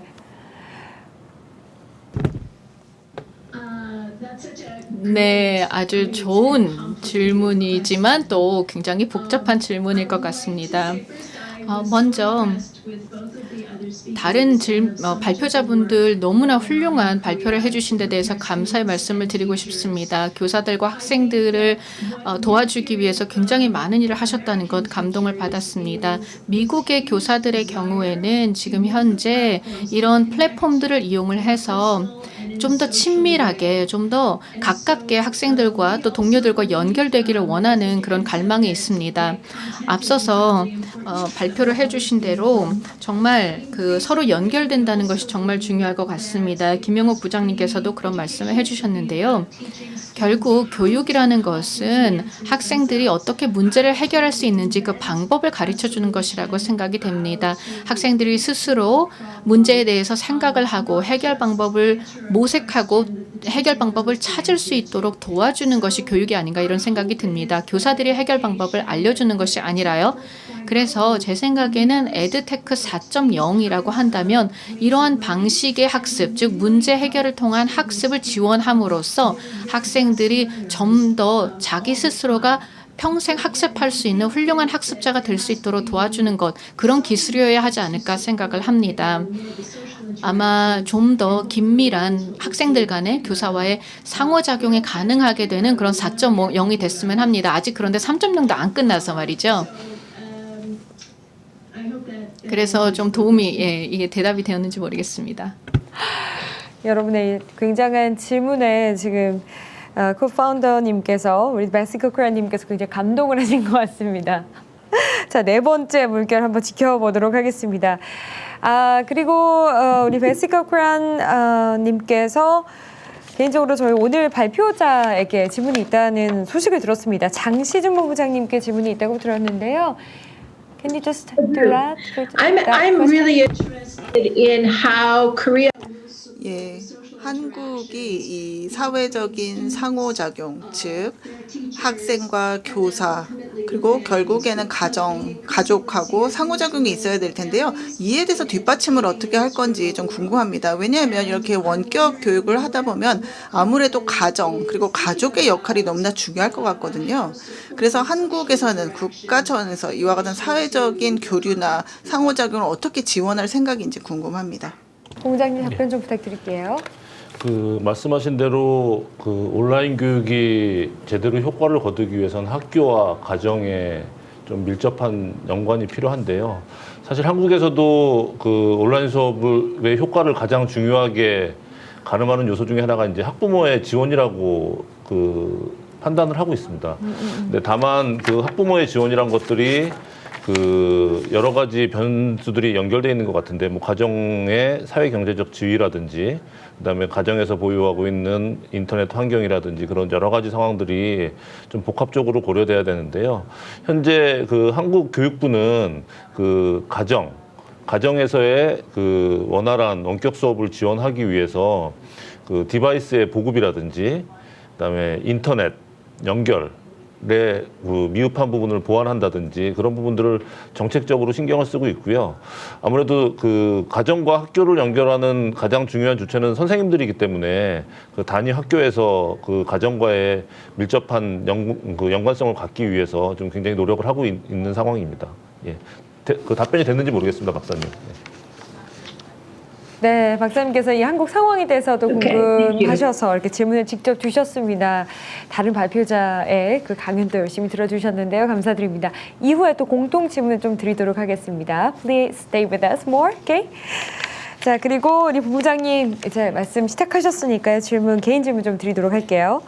네, 아주 좋은 질문이지만 또 굉장히 복잡한 질문일 것 같습니다. 먼저 다른 발표자분들 너무나 훌륭한 발표를 해주신 데 대해서 감사의 말씀을 드리고 싶습니다. 교사들과 학생들을 도와주기 위해서 굉장히 많은 일을 하셨다는 것 감동을 받았습니다. 미국의 교사들의 경우에는 지금 현재 이런 플랫폼들을 이용을 해서 좀 더 친밀하게, 좀 더 가깝게 학생들과 또 동료들과 연결되기를 원하는 그런 갈망이 있습니다. 앞서서 발표를 해주신 대로 정말 그 서로 연결된다는 것이 정말 중요할 것 같습니다. 김영욱 부장님께서도 그런 말씀을 해주셨는데요. 결국 교육이라는 것은 학생들이 어떻게 문제를 해결할 수 있는지 그 방법을 가르쳐주는 것이라고 생각이 됩니다. 학생들이 스스로 문제에 대해서 생각을 하고 해결 방법을 모색하고 해결 방법을 찾을 수 있도록 도와주는 것이 교육이 아닌가 이런 생각이 듭니다. 교사들이 해결 방법을 알려주는 것이 아니라요. 그래서 제 생각에는 에드테크 4.0이라고 한다면 이러한 방식의 학습, 즉 문제 해결을 통한 학습을 지원함으로써 학생들이 좀 더 자기 스스로가 평생 학습할 수 있는 훌륭한 학습자가 될 수 있도록 도와주는 것, 그런 기술이어야 하지 않을까 생각을 합니다. 아마 좀 더 긴밀한 학생들 간의 교사와의 상호작용이 가능하게 되는 그런 4.0이 됐으면 합니다. 아직 그런데 3.0도 안 끝나서 말이죠. 그래서 좀 도움이, 이게 대답이 되었는지 모르겠습니다. 여러분의 굉장한 질문에 지금 코파운더님께서 우리 베시 코크란님께서 굉장히 감동을 하신 것 같습니다. 자, 네 번째 물결 한번 지켜보도록 하겠습니다. 그리고 우리 베시 코크란님께서 개인적으로 저희 오늘 발표자에게 질문이 있다는 소식을 들었습니다. 장시중 본부장님께 질문이 있다고 들었는데요. Can you just do that? I'm really interested in how Korea. 예, 한국이 이 사회적인 상호작용, 즉 학생과 교사 그리고 결국에는 가족하고 상호작용이 있어야 될 텐데요. 이에 대해서 뒷받침을 어떻게 할 건지 좀 궁금합니다. 왜냐하면 이렇게 원격 교육을 하다 보면 아무래도 가정 그리고 가족의 역할이 너무나 중요할 것 같거든요. 그래서 한국에서는 국가 차원에서 이와 같은 사회적인 교류나 상호작용을 어떻게 지원할 생각인지 궁금합니다. 본부장님 답변 좀 부탁드릴게요. 말씀하신 대로 온라인 교육이 제대로 효과를 거두기 위해서는 학교와 가정에 좀 밀접한 연관이 필요한데요. 사실 한국에서도 온라인 수업의 효과를 가장 중요하게 가늠하는 요소 중에 하나가 이제 학부모의 지원이라고 판단을 하고 있습니다. 근데 다만 학부모의 지원이란 것들이 여러 가지 변수들이 연결되어 있는 것 같은데, 가정의 사회 경제적 지위라든지, 그다음에 가정에서 보유하고 있는 인터넷 환경이라든지 그런 여러 가지 상황들이 좀 복합적으로 고려돼야 되는데요. 현재 한국 교육부는 가정에서의 원활한 원격 수업을 지원하기 위해서 디바이스의 보급이라든지, 그다음에 인터넷 연결 미흡한 부분을 보완한다든지 그런 부분들을 정책적으로 신경을 쓰고 있고요. 아무래도 가정과 학교를 연결하는 가장 중요한 주체는 선생님들이기 때문에 단위 학교에서 가정과의 밀접한 연관성을 갖기 위해서 좀 굉장히 노력을 하고 있는 상황입니다. 예. 그 답변이 됐는지 모르겠습니다, 박사님. 네, 박사님께서 이 한국 상황에 대해서도 Okay, 궁금하셔서 이렇게 질문을 직접 주셨습니다. 다른 발표자의 그 강연도 열심히 들어주셨는데요. 감사드립니다. 이후에 또 공통 질문을 좀 드리도록 하겠습니다. Please stay with us more, okay? 자, 그리고 우리 본부장님 이제 말씀 시작하셨으니까요. 개인 질문 좀 드리도록 할게요.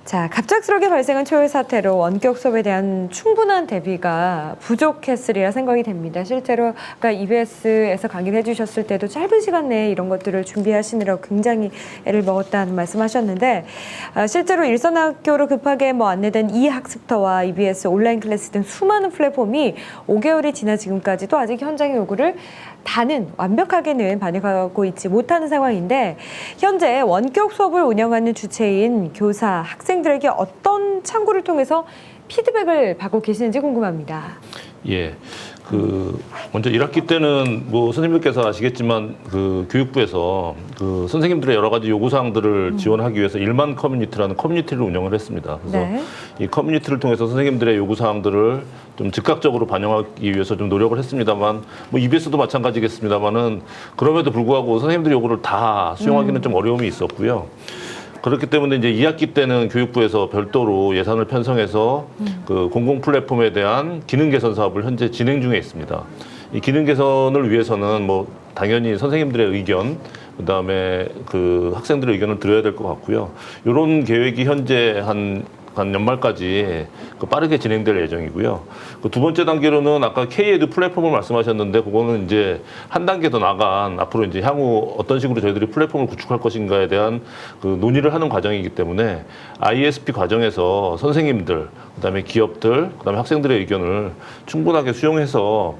자, 갑작스럽게 발생한 초유 사태로 원격 수업에 대한 충분한 대비가 부족했으리라 생각이 됩니다. 실제로 아까 EBS에서 강의를 해주셨을 때도 짧은 시간 내에 이런 것들을 준비하시느라고 굉장히 애를 먹었다는 말씀하셨는데 실제로 일선학교로 급하게 안내된 이학습터와 EBS 온라인 클래스 등 수많은 플랫폼이 5개월이 지나 지금까지도 아직 현장의 요구를 다는 완벽하게는 반영하고 있지 못하는 상황인데 현재 원격 수업을 운영하는 주체인 교사, 학생들에게 어떤 창구를 통해서 피드백을 받고 계시는지 궁금합니다. 예. 먼저 1학기 때는 선생님들께서 아시겠지만 교육부에서 선생님들의 여러 가지 요구사항들을 지원하기 위해서 1만 커뮤니티라는 커뮤니티를 운영을 했습니다. 그래서 네. 이 커뮤니티를 통해서 선생님들의 요구사항들을 좀 즉각적으로 반영하기 위해서 좀 노력을 했습니다만 EBS도 마찬가지겠습니다만은 그럼에도 불구하고 선생님들의 요구를 다 수용하기는 좀 어려움이 있었고요. 그렇기 때문에 이제 2학기 때는 교육부에서 별도로 예산을 편성해서 공공 플랫폼에 대한 기능 개선 사업을 현재 진행 중에 있습니다. 이 기능 개선을 위해서는 당연히 선생님들의 의견, 그다음에 학생들의 의견을 들어야 될 것 같고요. 이런 계획이 현재 한 연말까지 빠르게 진행될 예정이고요. 두 번째 단계로는 아까 K-에듀 플랫폼을 말씀하셨는데 그거는 이제 한 단계 더 나간 앞으로 이제 향후 어떤 식으로 저희들이 플랫폼을 구축할 것인가에 대한 논의를 하는 과정이기 때문에 ISP 과정에서 선생님들, 그다음에 기업들, 그다음에 학생들의 의견을 충분하게 수용해서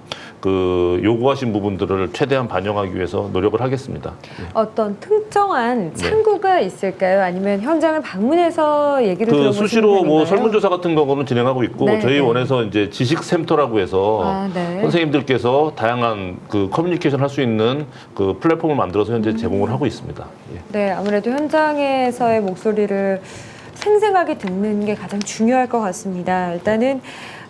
요구하신 부분들을 최대한 반영하기 위해서 노력을 하겠습니다. 어떤 특정한 창구가 있을까요? 아니면 현장을 방문해서 얘기를 들어보시는 수시로 편인가요? 설문조사 같은 거는 진행하고 있고 네, 저희 네. 원에서 이제 지식센터라고 해서 네. 선생님들께서 다양한 커뮤니케이션 할 수 있는 플랫폼을 만들어서 현재 제공을 하고 있습니다. 예. 네, 아무래도 현장에서의 목소리를 생생하게 듣는 게 가장 중요할 것 같습니다. 일단은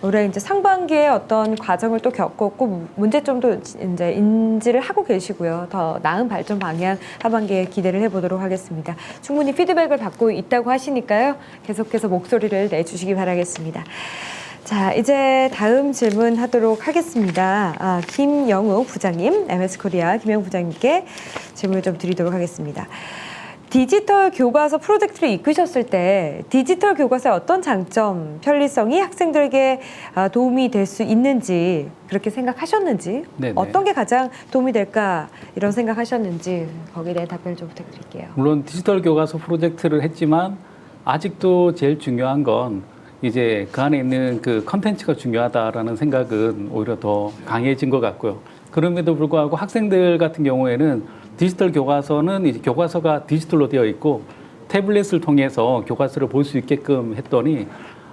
올해 이제 상반기에 어떤 과정을 또 겪었고 문제점도 이제 인지를 하고 계시고요. 더 나은 발전 방향 하반기에 기대를 해보도록 하겠습니다. 충분히 피드백을 받고 있다고 하시니까요. 계속해서 목소리를 내주시기 바라겠습니다. 자, 이제 다음 질문 하도록 하겠습니다. 김영욱 부장님, MS코리아 김영욱 부장님께 질문을 좀 드리도록 하겠습니다. 디지털 교과서 프로젝트를 이끄셨을 때 디지털 교과서의 어떤 장점, 편리성이 학생들에게 도움이 될 수 있는지 그렇게 생각하셨는지 네네. 어떤 게 가장 도움이 될까 이런 생각하셨는지 거기에 대한 답변을 좀 부탁드릴게요. 물론 디지털 교과서 프로젝트를 했지만 아직도 제일 중요한 건 이제 그 안에 있는 컨텐츠가 중요하다라는 생각은 오히려 더 강해진 것 같고요. 그럼에도 불구하고 학생들 같은 경우에는 디지털 교과서는 이제 교과서가 디지털로 되어 있고 태블릿을 통해서 교과서를 볼 수 있게끔 했더니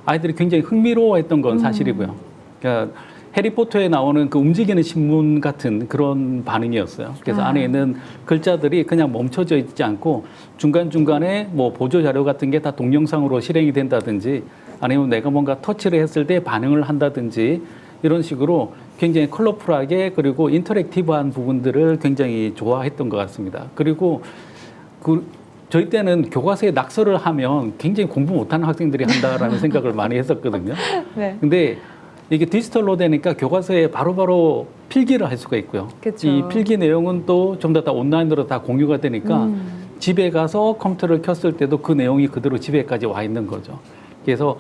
아이들이 굉장히 흥미로워했던 건 사실이고요. 그러니까 해리포터에 나오는 움직이는 신문 같은 그런 반응이었어요. 그래서 안에 있는 글자들이 그냥 멈춰져 있지 않고 중간중간에 보조 자료 같은 게 다 동영상으로 실행이 된다든지 아니면 내가 뭔가 터치를 했을 때 반응을 한다든지 이런 식으로 굉장히 컬러풀하게 그리고 인터랙티브한 부분들을 굉장히 좋아했던 것 같습니다. 그리고 저희 때는 교과서에 낙서를 하면 굉장히 공부 못하는 학생들이 한다라는 생각을 많이 했었거든요. 네. 근데 이게 디지털로 되니까 교과서에 바로바로 필기를 할 수가 있고요. 그쵸. 이 필기 내용은 또 좀 더 온라인으로 다 공유가 되니까 집에 가서 컴퓨터를 켰을 때도 그 내용이 그대로 집에까지 와 있는 거죠. 그래서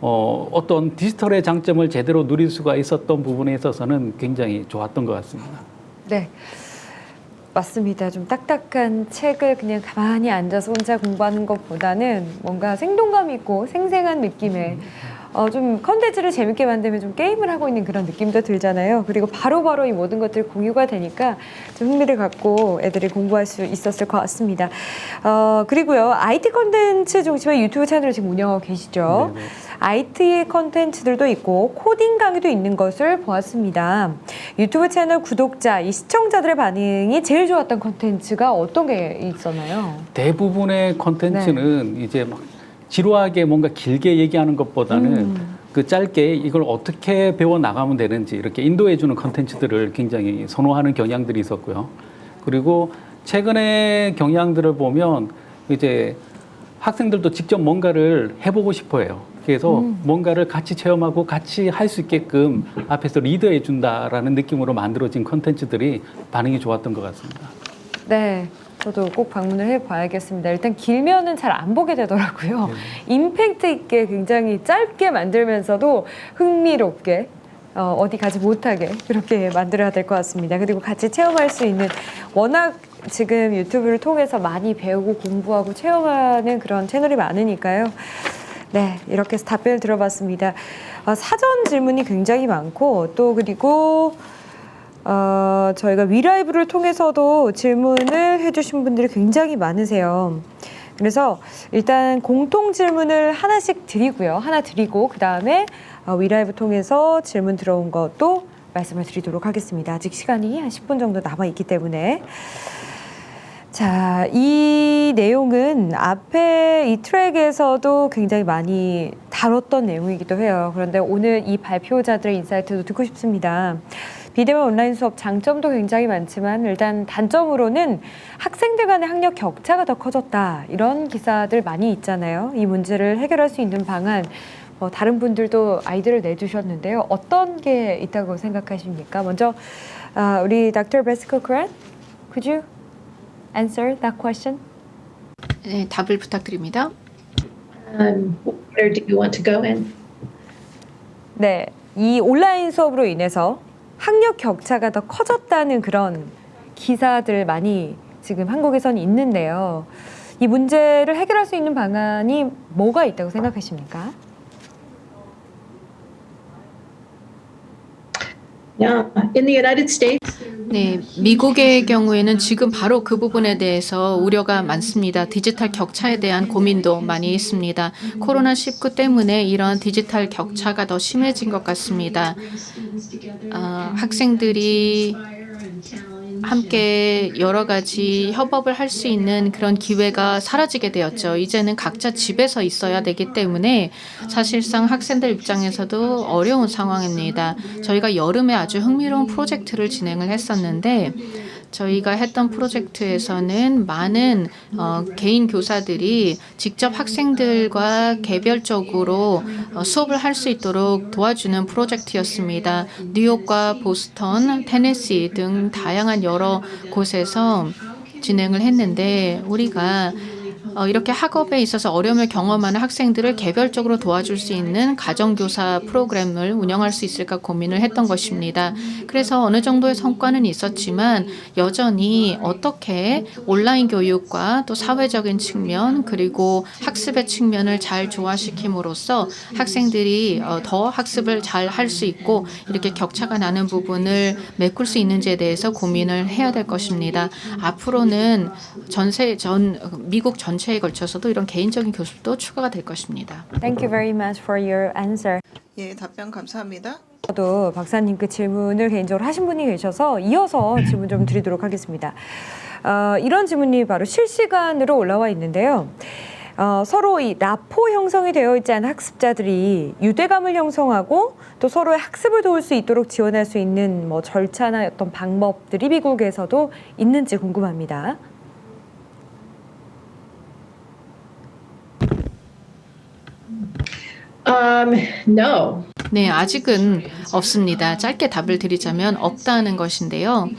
어떤 디지털의 장점을 제대로 누릴 수가 있었던 부분에 있어서는 굉장히 좋았던 것 같습니다. 네. 맞습니다. 좀 딱딱한 책을 그냥 가만히 앉아서 혼자 공부하는 것보다는 뭔가 생동감 있고 생생한 느낌의 좀 컨텐츠를 재밌게 만들면 좀 게임을 하고 있는 그런 느낌도 들잖아요. 그리고 바로바로 이 모든 것들이 공유가 되니까 좀 흥미를 갖고 애들이 공부할 수 있었을 것 같습니다. 그리고요, IT 컨텐츠 중심의 유튜브 채널을 지금 운영하고 계시죠. 네네. IT 컨텐츠들도 있고 코딩 강의도 있는 것을 보았습니다. 유튜브 채널 구독자, 이 시청자들의 반응이 제일 좋았던 컨텐츠가 어떤 게 있었나요? 대부분의 컨텐츠는 이제 막 지루하게 뭔가 길게 얘기하는 것보다는 그 짧게 이걸 어떻게 배워 나가면 되는지 이렇게 인도해 주는 컨텐츠들을 굉장히 선호하는 경향들이 있었고요. 그리고 최근에 경향들을 보면 이제 학생들도 직접 뭔가를 해보고 싶어해요. 그래서 뭔가를 같이 체험하고 같이 할 수 있게끔 앞에서 리드해 준다라는 느낌으로 만들어진 컨텐츠들이 반응이 좋았던 것 같습니다. 네, 저도 꼭 방문을 해봐야겠습니다. 일단 길면은 잘 안 보게 되더라고요. 임팩트 있게 굉장히 짧게 만들면서도 흥미롭게 어디 가지 못하게 그렇게 만들어야 될 것 같습니다. 그리고 같이 체험할 수 있는 워낙 지금 유튜브를 통해서 많이 배우고 공부하고 체험하는 그런 채널이 많으니까요. 네, 이렇게 해서 답변을 들어봤습니다. 사전 질문이 굉장히 많고 또 그리고 저희가 위라이브를 통해서도 질문을 해주신 분들이 굉장히 많으세요. 그래서 일단 공통 질문을 하나씩 드리고요. 하나 드리고 그 다음에 위라이브 통해서 질문 들어온 것도 말씀을 드리도록 하겠습니다. 아직 시간이 한 10분 정도 남아있기 때문에. 자, 이 내용은 앞에 이 트랙에서도 굉장히 많이 다뤘던 내용이기도 해요. 그런데 오늘 이 발표자들의 인사이트도 듣고 싶습니다. 비대면 온라인 수업 장점도 굉장히 많지만 일단 단점으로는 학생들 간의 학력 격차가 더 커졌다. 이런 기사들 많이 있잖아요. 이 문제를 해결할 수 있는 방안 다른 분들도 아이디어를 내주셨는데요. 어떤 게 있다고 생각하십니까? 먼저 우리 Dr. Bessel-Cochran, could you answer that question? 네, 답을 부탁드립니다. Where do you want to go in? 네, 이 온라인 수업으로 인해서 학력 격차가 더 커졌다는 그런 기사들 많이 지금 한국에서는 있는데요. 이 문제를 해결할 수 있는 방안이 뭐가 있다고 생각하십니까? Yeah, in the United States, 네, 미국의 경우에는 지금 바로 그 부분에 대해서 우려가 많습니다. 디지털 격차에 대한 고민도 많이 있습니다. 코로나19 때문에 이런 디지털 격차가 더 심해진 것 같습니다. 학생들이 함께 여러 가지 협업을 할 수 있는 그런 기회가 사라지게 되었죠. 이제는 각자 집에서 있어야 되기 때문에 사실상 학생들 입장에서도 어려운 상황입니다. 저희가 여름에 아주 흥미로운 프로젝트를 진행을 했었는데 저희가 했던 프로젝트에서는 많은 개인 교사들이 직접 학생들과 개별적으로 수업을 할 수 있도록 도와주는 프로젝트였습니다. 뉴욕과 보스턴, 테네시 등 다양한 여러 곳에서 진행을 했는데 우리가 이렇게 학업에 있어서 어려움을 경험하는 학생들을 개별적으로 도와줄 수 있는 가정교사 프로그램을 운영할 수 있을까 고민을 했던 것입니다. 그래서 어느 정도의 성과는 있었지만 여전히 어떻게 온라인 교육과 또 사회적인 측면 그리고 학습의 측면을 잘 조화시킴으로써 학생들이 더 학습을 잘 할 수 있고 이렇게 격차가 나는 부분을 메꿀 수 있는지에 대해서 고민을 해야 될 것입니다. 앞으로는 미국 전체에 걸쳐서도 이런 개인적인 교습도 추가가 될 것입니다. Thank you very much for your answer. 예, 답변 감사합니다. 저도 박사님 그 질문을 개인적으로 하신 분이 계셔서 이어서 질문 좀 드리도록 하겠습니다. 이런 질문이 바로 실시간으로 올라와 있는데요. 서로 이 라포 형성이 되어 있지 않은 학습자들이 유대감을 형성하고 또 서로의 학습을 도울 수 있도록 지원할 수 있는 절차나 어떤 방법들이 미국에서도 있는지 궁금합니다. no. 네, 아직은 없습니다. 짧게 답을 드리자면 없다는 것인데요.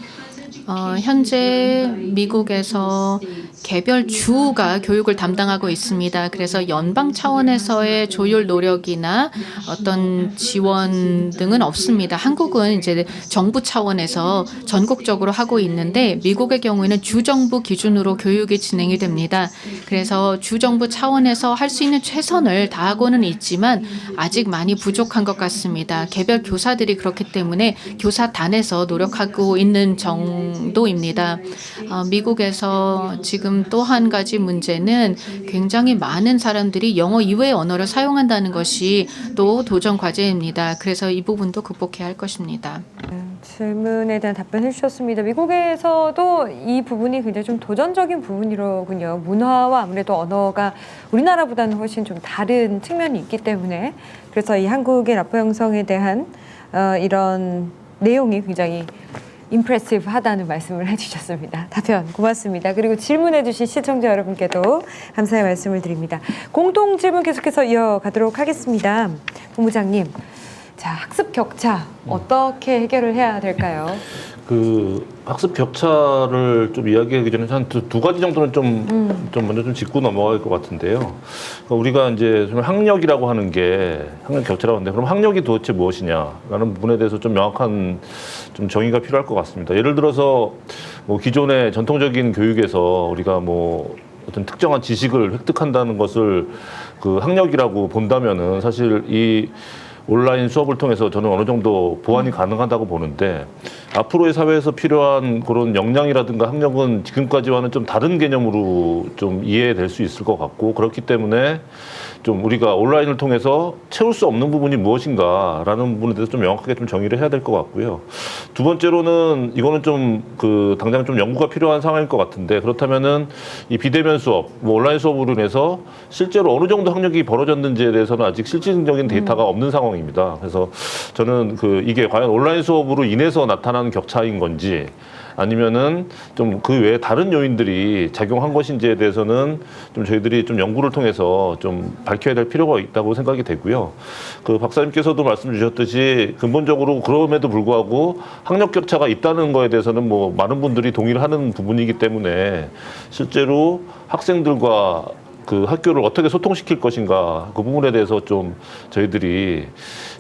현재 미국에서 개별 주가 교육을 담당하고 있습니다. 그래서 연방 차원에서의 조율 노력이나 어떤 지원 등은 없습니다. 한국은 이제 정부 차원에서 전국적으로 하고 있는데 미국의 경우에는 주정부 기준으로 교육이 진행이 됩니다. 그래서 주정부 차원에서 할 수 있는 최선을 다하고는 있지만 아직 많이 부족한 것 같습니다. 개별 교사들이 그렇기 때문에 교사단에서 노력하고 있는 정도입니다. 미국에서 지금 지금 또 한 가지 문제는 굉장히 많은 사람들이 영어 이외의 언어를 사용한다는 것이 또 도전 과제입니다. 그래서 이 부분도 극복해야 할 것입니다. 질문에 대한 답변 해주셨습니다. 미국에서도 이 부분이 굉장히 좀 도전적인 부분이로군요. 문화와 아무래도 언어가 우리나라보다는 훨씬 좀 다른 측면이 있기 때문에 그래서 이 한국의 라포 형성에 대한 이런 내용이 굉장히 임프레시브 하다는 말씀을 해주셨습니다. 답변 고맙습니다. 그리고 질문해주신 시청자 여러분께도 감사의 말씀을 드립니다. 공동 질문 계속해서 이어가도록 하겠습니다. 본부장님, 자, 학습 격차 어떻게 해결을 해야 될까요? 그 학습 격차를 좀 이야기하기 전에 한 두 가지 정도는 좀 먼저 좀 짚고 넘어갈 것 같은데요. 그러니까 우리가 이제 좀 학력이라고 하는 게 학력 격차라고 하는데 그럼 학력이 도대체 무엇이냐라는 부분에 대해서 좀 명확한 좀 정의가 필요할 것 같습니다. 예를 들어서 뭐 기존의 전통적인 교육에서 우리가 뭐 어떤 특정한 지식을 획득한다는 것을 그 학력이라고 본다면은 사실 이 온라인 수업을 통해서 저는 어느 정도 보완이 가능하다고 보는데 앞으로의 사회에서 필요한 그런 역량이라든가 학력은 지금까지와는 좀 다른 개념으로 좀 이해될 수 있을 것 같고 그렇기 때문에 좀 우리가 온라인을 통해서 채울 수 없는 부분이 무엇인가라는 부분에 대해서 좀 명확하게 좀 정의를 해야 될 것 같고요. 두 번째로는 이거는 좀 그 당장 좀 연구가 필요한 상황일 것 같은데 그렇다면은 이 비대면 수업, 뭐 온라인 수업으로 인해서 실제로 어느 정도 학력이 벌어졌는지에 대해서는 아직 실질적인 데이터가 없는 상황입니다. 그래서 저는 그 이게 과연 온라인 수업으로 인해서 나타난 격차인 건지 아니면은 좀 그 외에 다른 요인들이 작용한 것인지에 대해서는 좀 저희들이 좀 연구를 통해서 좀 밝혀야 될 필요가 있다고 생각이 되고요. 그 박사님께서도 말씀 주셨듯이 근본적으로 그럼에도 불구하고 학력 격차가 있다는 거에 대해서는 뭐 많은 분들이 동의를 하는 부분이기 때문에 실제로 학생들과 그 학교를 어떻게 소통시킬 것인가 그 부분에 대해서 좀 저희들이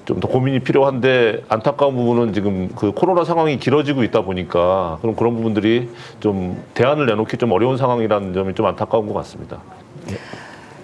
좀 더 고민이 필요한데 안타까운 부분은 지금 그 코로나 상황이 길어지고 있다 보니까 그런 부분들이 좀 대안을 내놓기 좀 어려운 상황이라는 점이 좀 안타까운 것 같습니다.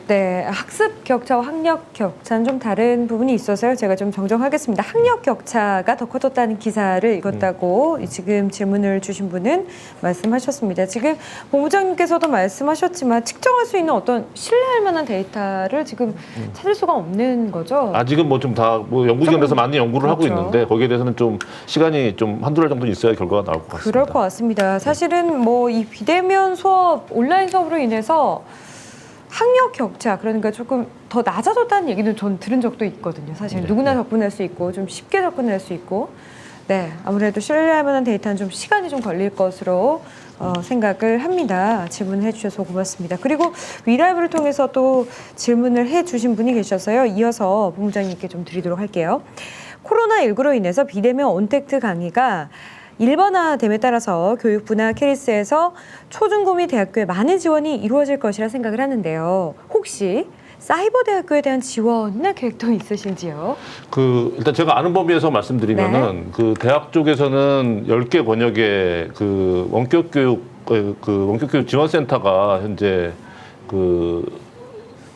네, 학습 격차와 학력 격차는 좀 다른 부분이 있어서요. 제가 좀 정정하겠습니다. 학력 격차가 더 커졌다는 기사를 읽었다고 지금 질문을 주신 분은 말씀하셨습니다. 지금 본부장님께서도 말씀하셨지만 측정할 수 있는 어떤 신뢰할 만한 데이터를 지금 찾을 수가 없는 거죠. 아직은 뭐 좀 다 뭐 연구기관에서 많이 연구를 하고 그렇죠. 있는데 거기에 대해서는 좀 시간이 좀 한두 달 정도 있어야 결과가 나올 것 같습니다. 그럴 것 같습니다. 사실은 뭐 이 비대면 수업, 온라인 수업으로 인해서 학력 격차, 그러니까 조금 더 낮아졌다는 얘기는 전 들은 적도 있거든요. 사실 누구나 접근할 수 있고 좀 쉽게 접근할 수 있고 네, 아무래도 신뢰할 만한 데이터는 좀 시간이 좀 걸릴 것으로 생각을 합니다. 질문해 주셔서 고맙습니다. 그리고 위라이브를 통해서 또 질문을 해 주신 분이 계셔서요. 이어서 본부장님께 좀 드리도록 할게요. 코로나19로 인해서 비대면 온택트 강의가 일반화됨에 따라서 교육부나 캐리스에서 초중고미 대학교에 많은 지원이 이루어질 것이라 생각을 하는데요. 혹시 사이버 대학교에 대한 지원이나 계획도 있으신지요? 그 일단 제가 아는 범위에서 말씀드리면은 그 대학 쪽에서는 10개 권역의 그 원격 교육 지원센터가 현재 그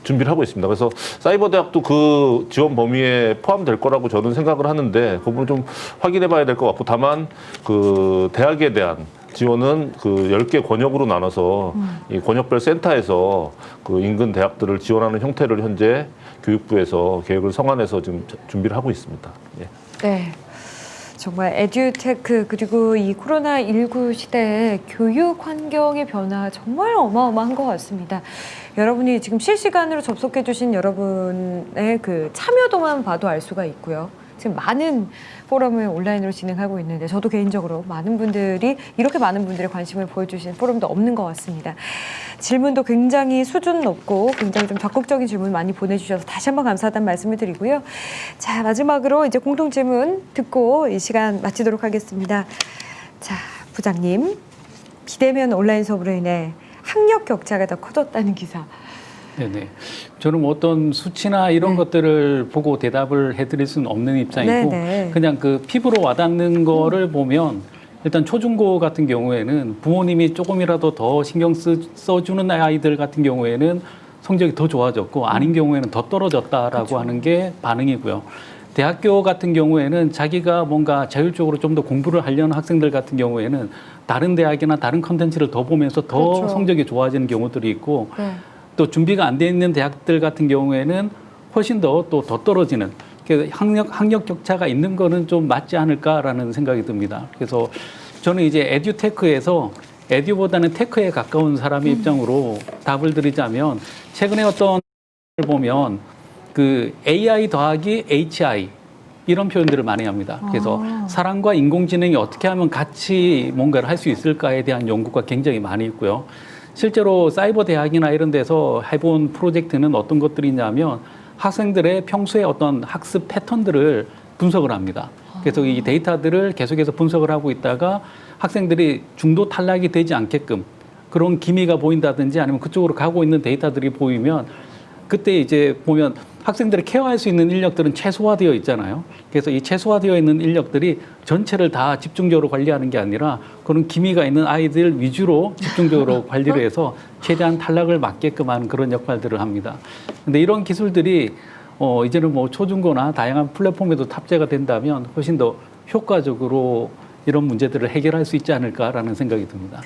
준비를 하고 있습니다. 그래서 사이버 대학도 그 지원 범위에 포함될 거라고 저는 생각을 하는데 그 부분 좀 확인해 봐야 될 것 같고 다만 그 대학에 대한 지원은 그 10개 권역으로 나눠서 이 권역별 센터에서 그 인근 대학들을 지원하는 형태를 현재 교육부에서 계획을 성안해서 지금 준비를 하고 있습니다. 예. 네. 정말 에듀테크 그리고 이 코로나19 시대의 교육 환경의 변화 정말 어마어마한 것 같습니다. 여러분이 지금 실시간으로 접속해 주신 여러분의 그 참여도만 봐도 알 수가 있고요. 지금 많은 포럼을 온라인으로 진행하고 있는데 저도 개인적으로 많은 분들이 이렇게 많은 분들의 관심을 보여주신 포럼도 없는 것 같습니다. 질문도 굉장히 수준 높고 굉장히 좀 적극적인 질문 많이 보내주셔서 다시 한번 감사하다는 말씀을 드리고요. 자, 마지막으로 이제 공통 질문 듣고 이 시간 마치도록 하겠습니다. 자, 부장님, 비대면 온라인 수업으로 인해 학력 격차가 더 커졌다는 기사. 네네. 저는 뭐 어떤 수치나 이런 것들을 보고 대답을 해드릴 수는 없는 입장이고 네네. 그냥 그 피부로 와닿는 거를 보면 일단 초중고 같은 경우에는 부모님이 조금이라도 더 신경 써주는 아이들 같은 경우에는 성적이 더 좋아졌고 아닌 경우에는 더 떨어졌다라고 하는 게 반응이고요. 대학교 같은 경우에는 자기가 뭔가 자율적으로 좀 더 공부를 하려는 학생들 같은 경우에는 다른 대학이나 다른 컨텐츠를 더 보면서 더 그렇죠. 성적이 좋아지는 경우들이 있고 네. 또 준비가 안 돼 있는 대학들 같은 경우에는 훨씬 더 떨어지는 그래서 학력 격차가 있는 거는 좀 맞지 않을까라는 생각이 듭니다. 그래서 저는 이제 에듀테크에서 에듀보다는 테크에 가까운 사람의 입장으로 답을 드리자면 최근에 어떤 걸 보면 그 AI 더하기 HI 이런 표현들을 많이 합니다. 그래서 사람과 인공지능이 어떻게 하면 같이 뭔가를 할 수 있을까에 대한 연구가 굉장히 많이 있고요. 실제로 사이버 대학이나 이런 데서 해본 프로젝트는 어떤 것들이 있냐면 학생들의 평소에 어떤 학습 패턴들을 분석을 합니다. 그래서 이 데이터들을 계속해서 분석을 하고 있다가 학생들이 중도 탈락이 되지 않게끔 그런 기미가 보인다든지 아니면 그쪽으로 가고 있는 데이터들이 보이면 그때 이제 보면 학생들을 케어할 수 있는 인력들은 최소화되어 있잖아요. 그래서 이 최소화되어 있는 인력들이 전체를 다 집중적으로 관리하는 게 아니라 그런 기미가 있는 아이들 위주로 집중적으로 관리를 해서 최대한 탈락을 막게끔 하는 그런 역할들을 합니다. 근데 이런 기술들이 이제는 뭐 초중고나 다양한 플랫폼에도 탑재가 된다면 훨씬 더 효과적으로 이런 문제들을 해결할 수 있지 않을까라는 생각이 듭니다.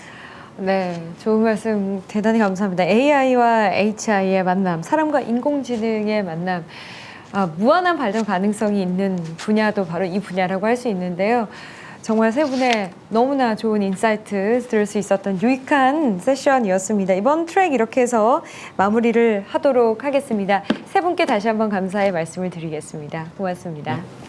네, 좋은 말씀 대단히 감사합니다. AI와 HI의 만남, 사람과 인공지능의 만남, 무한한 발전 가능성이 있는 분야도 바로 이 분야라고 할 수 있는데요. 정말 세 분의 너무나 좋은 인사이트 들을 수 있었던 유익한 세션이었습니다. 이번 트랙 이렇게 해서 마무리를 하도록 하겠습니다. 세 분께 다시 한번 감사의 말씀을 드리겠습니다. 고맙습니다.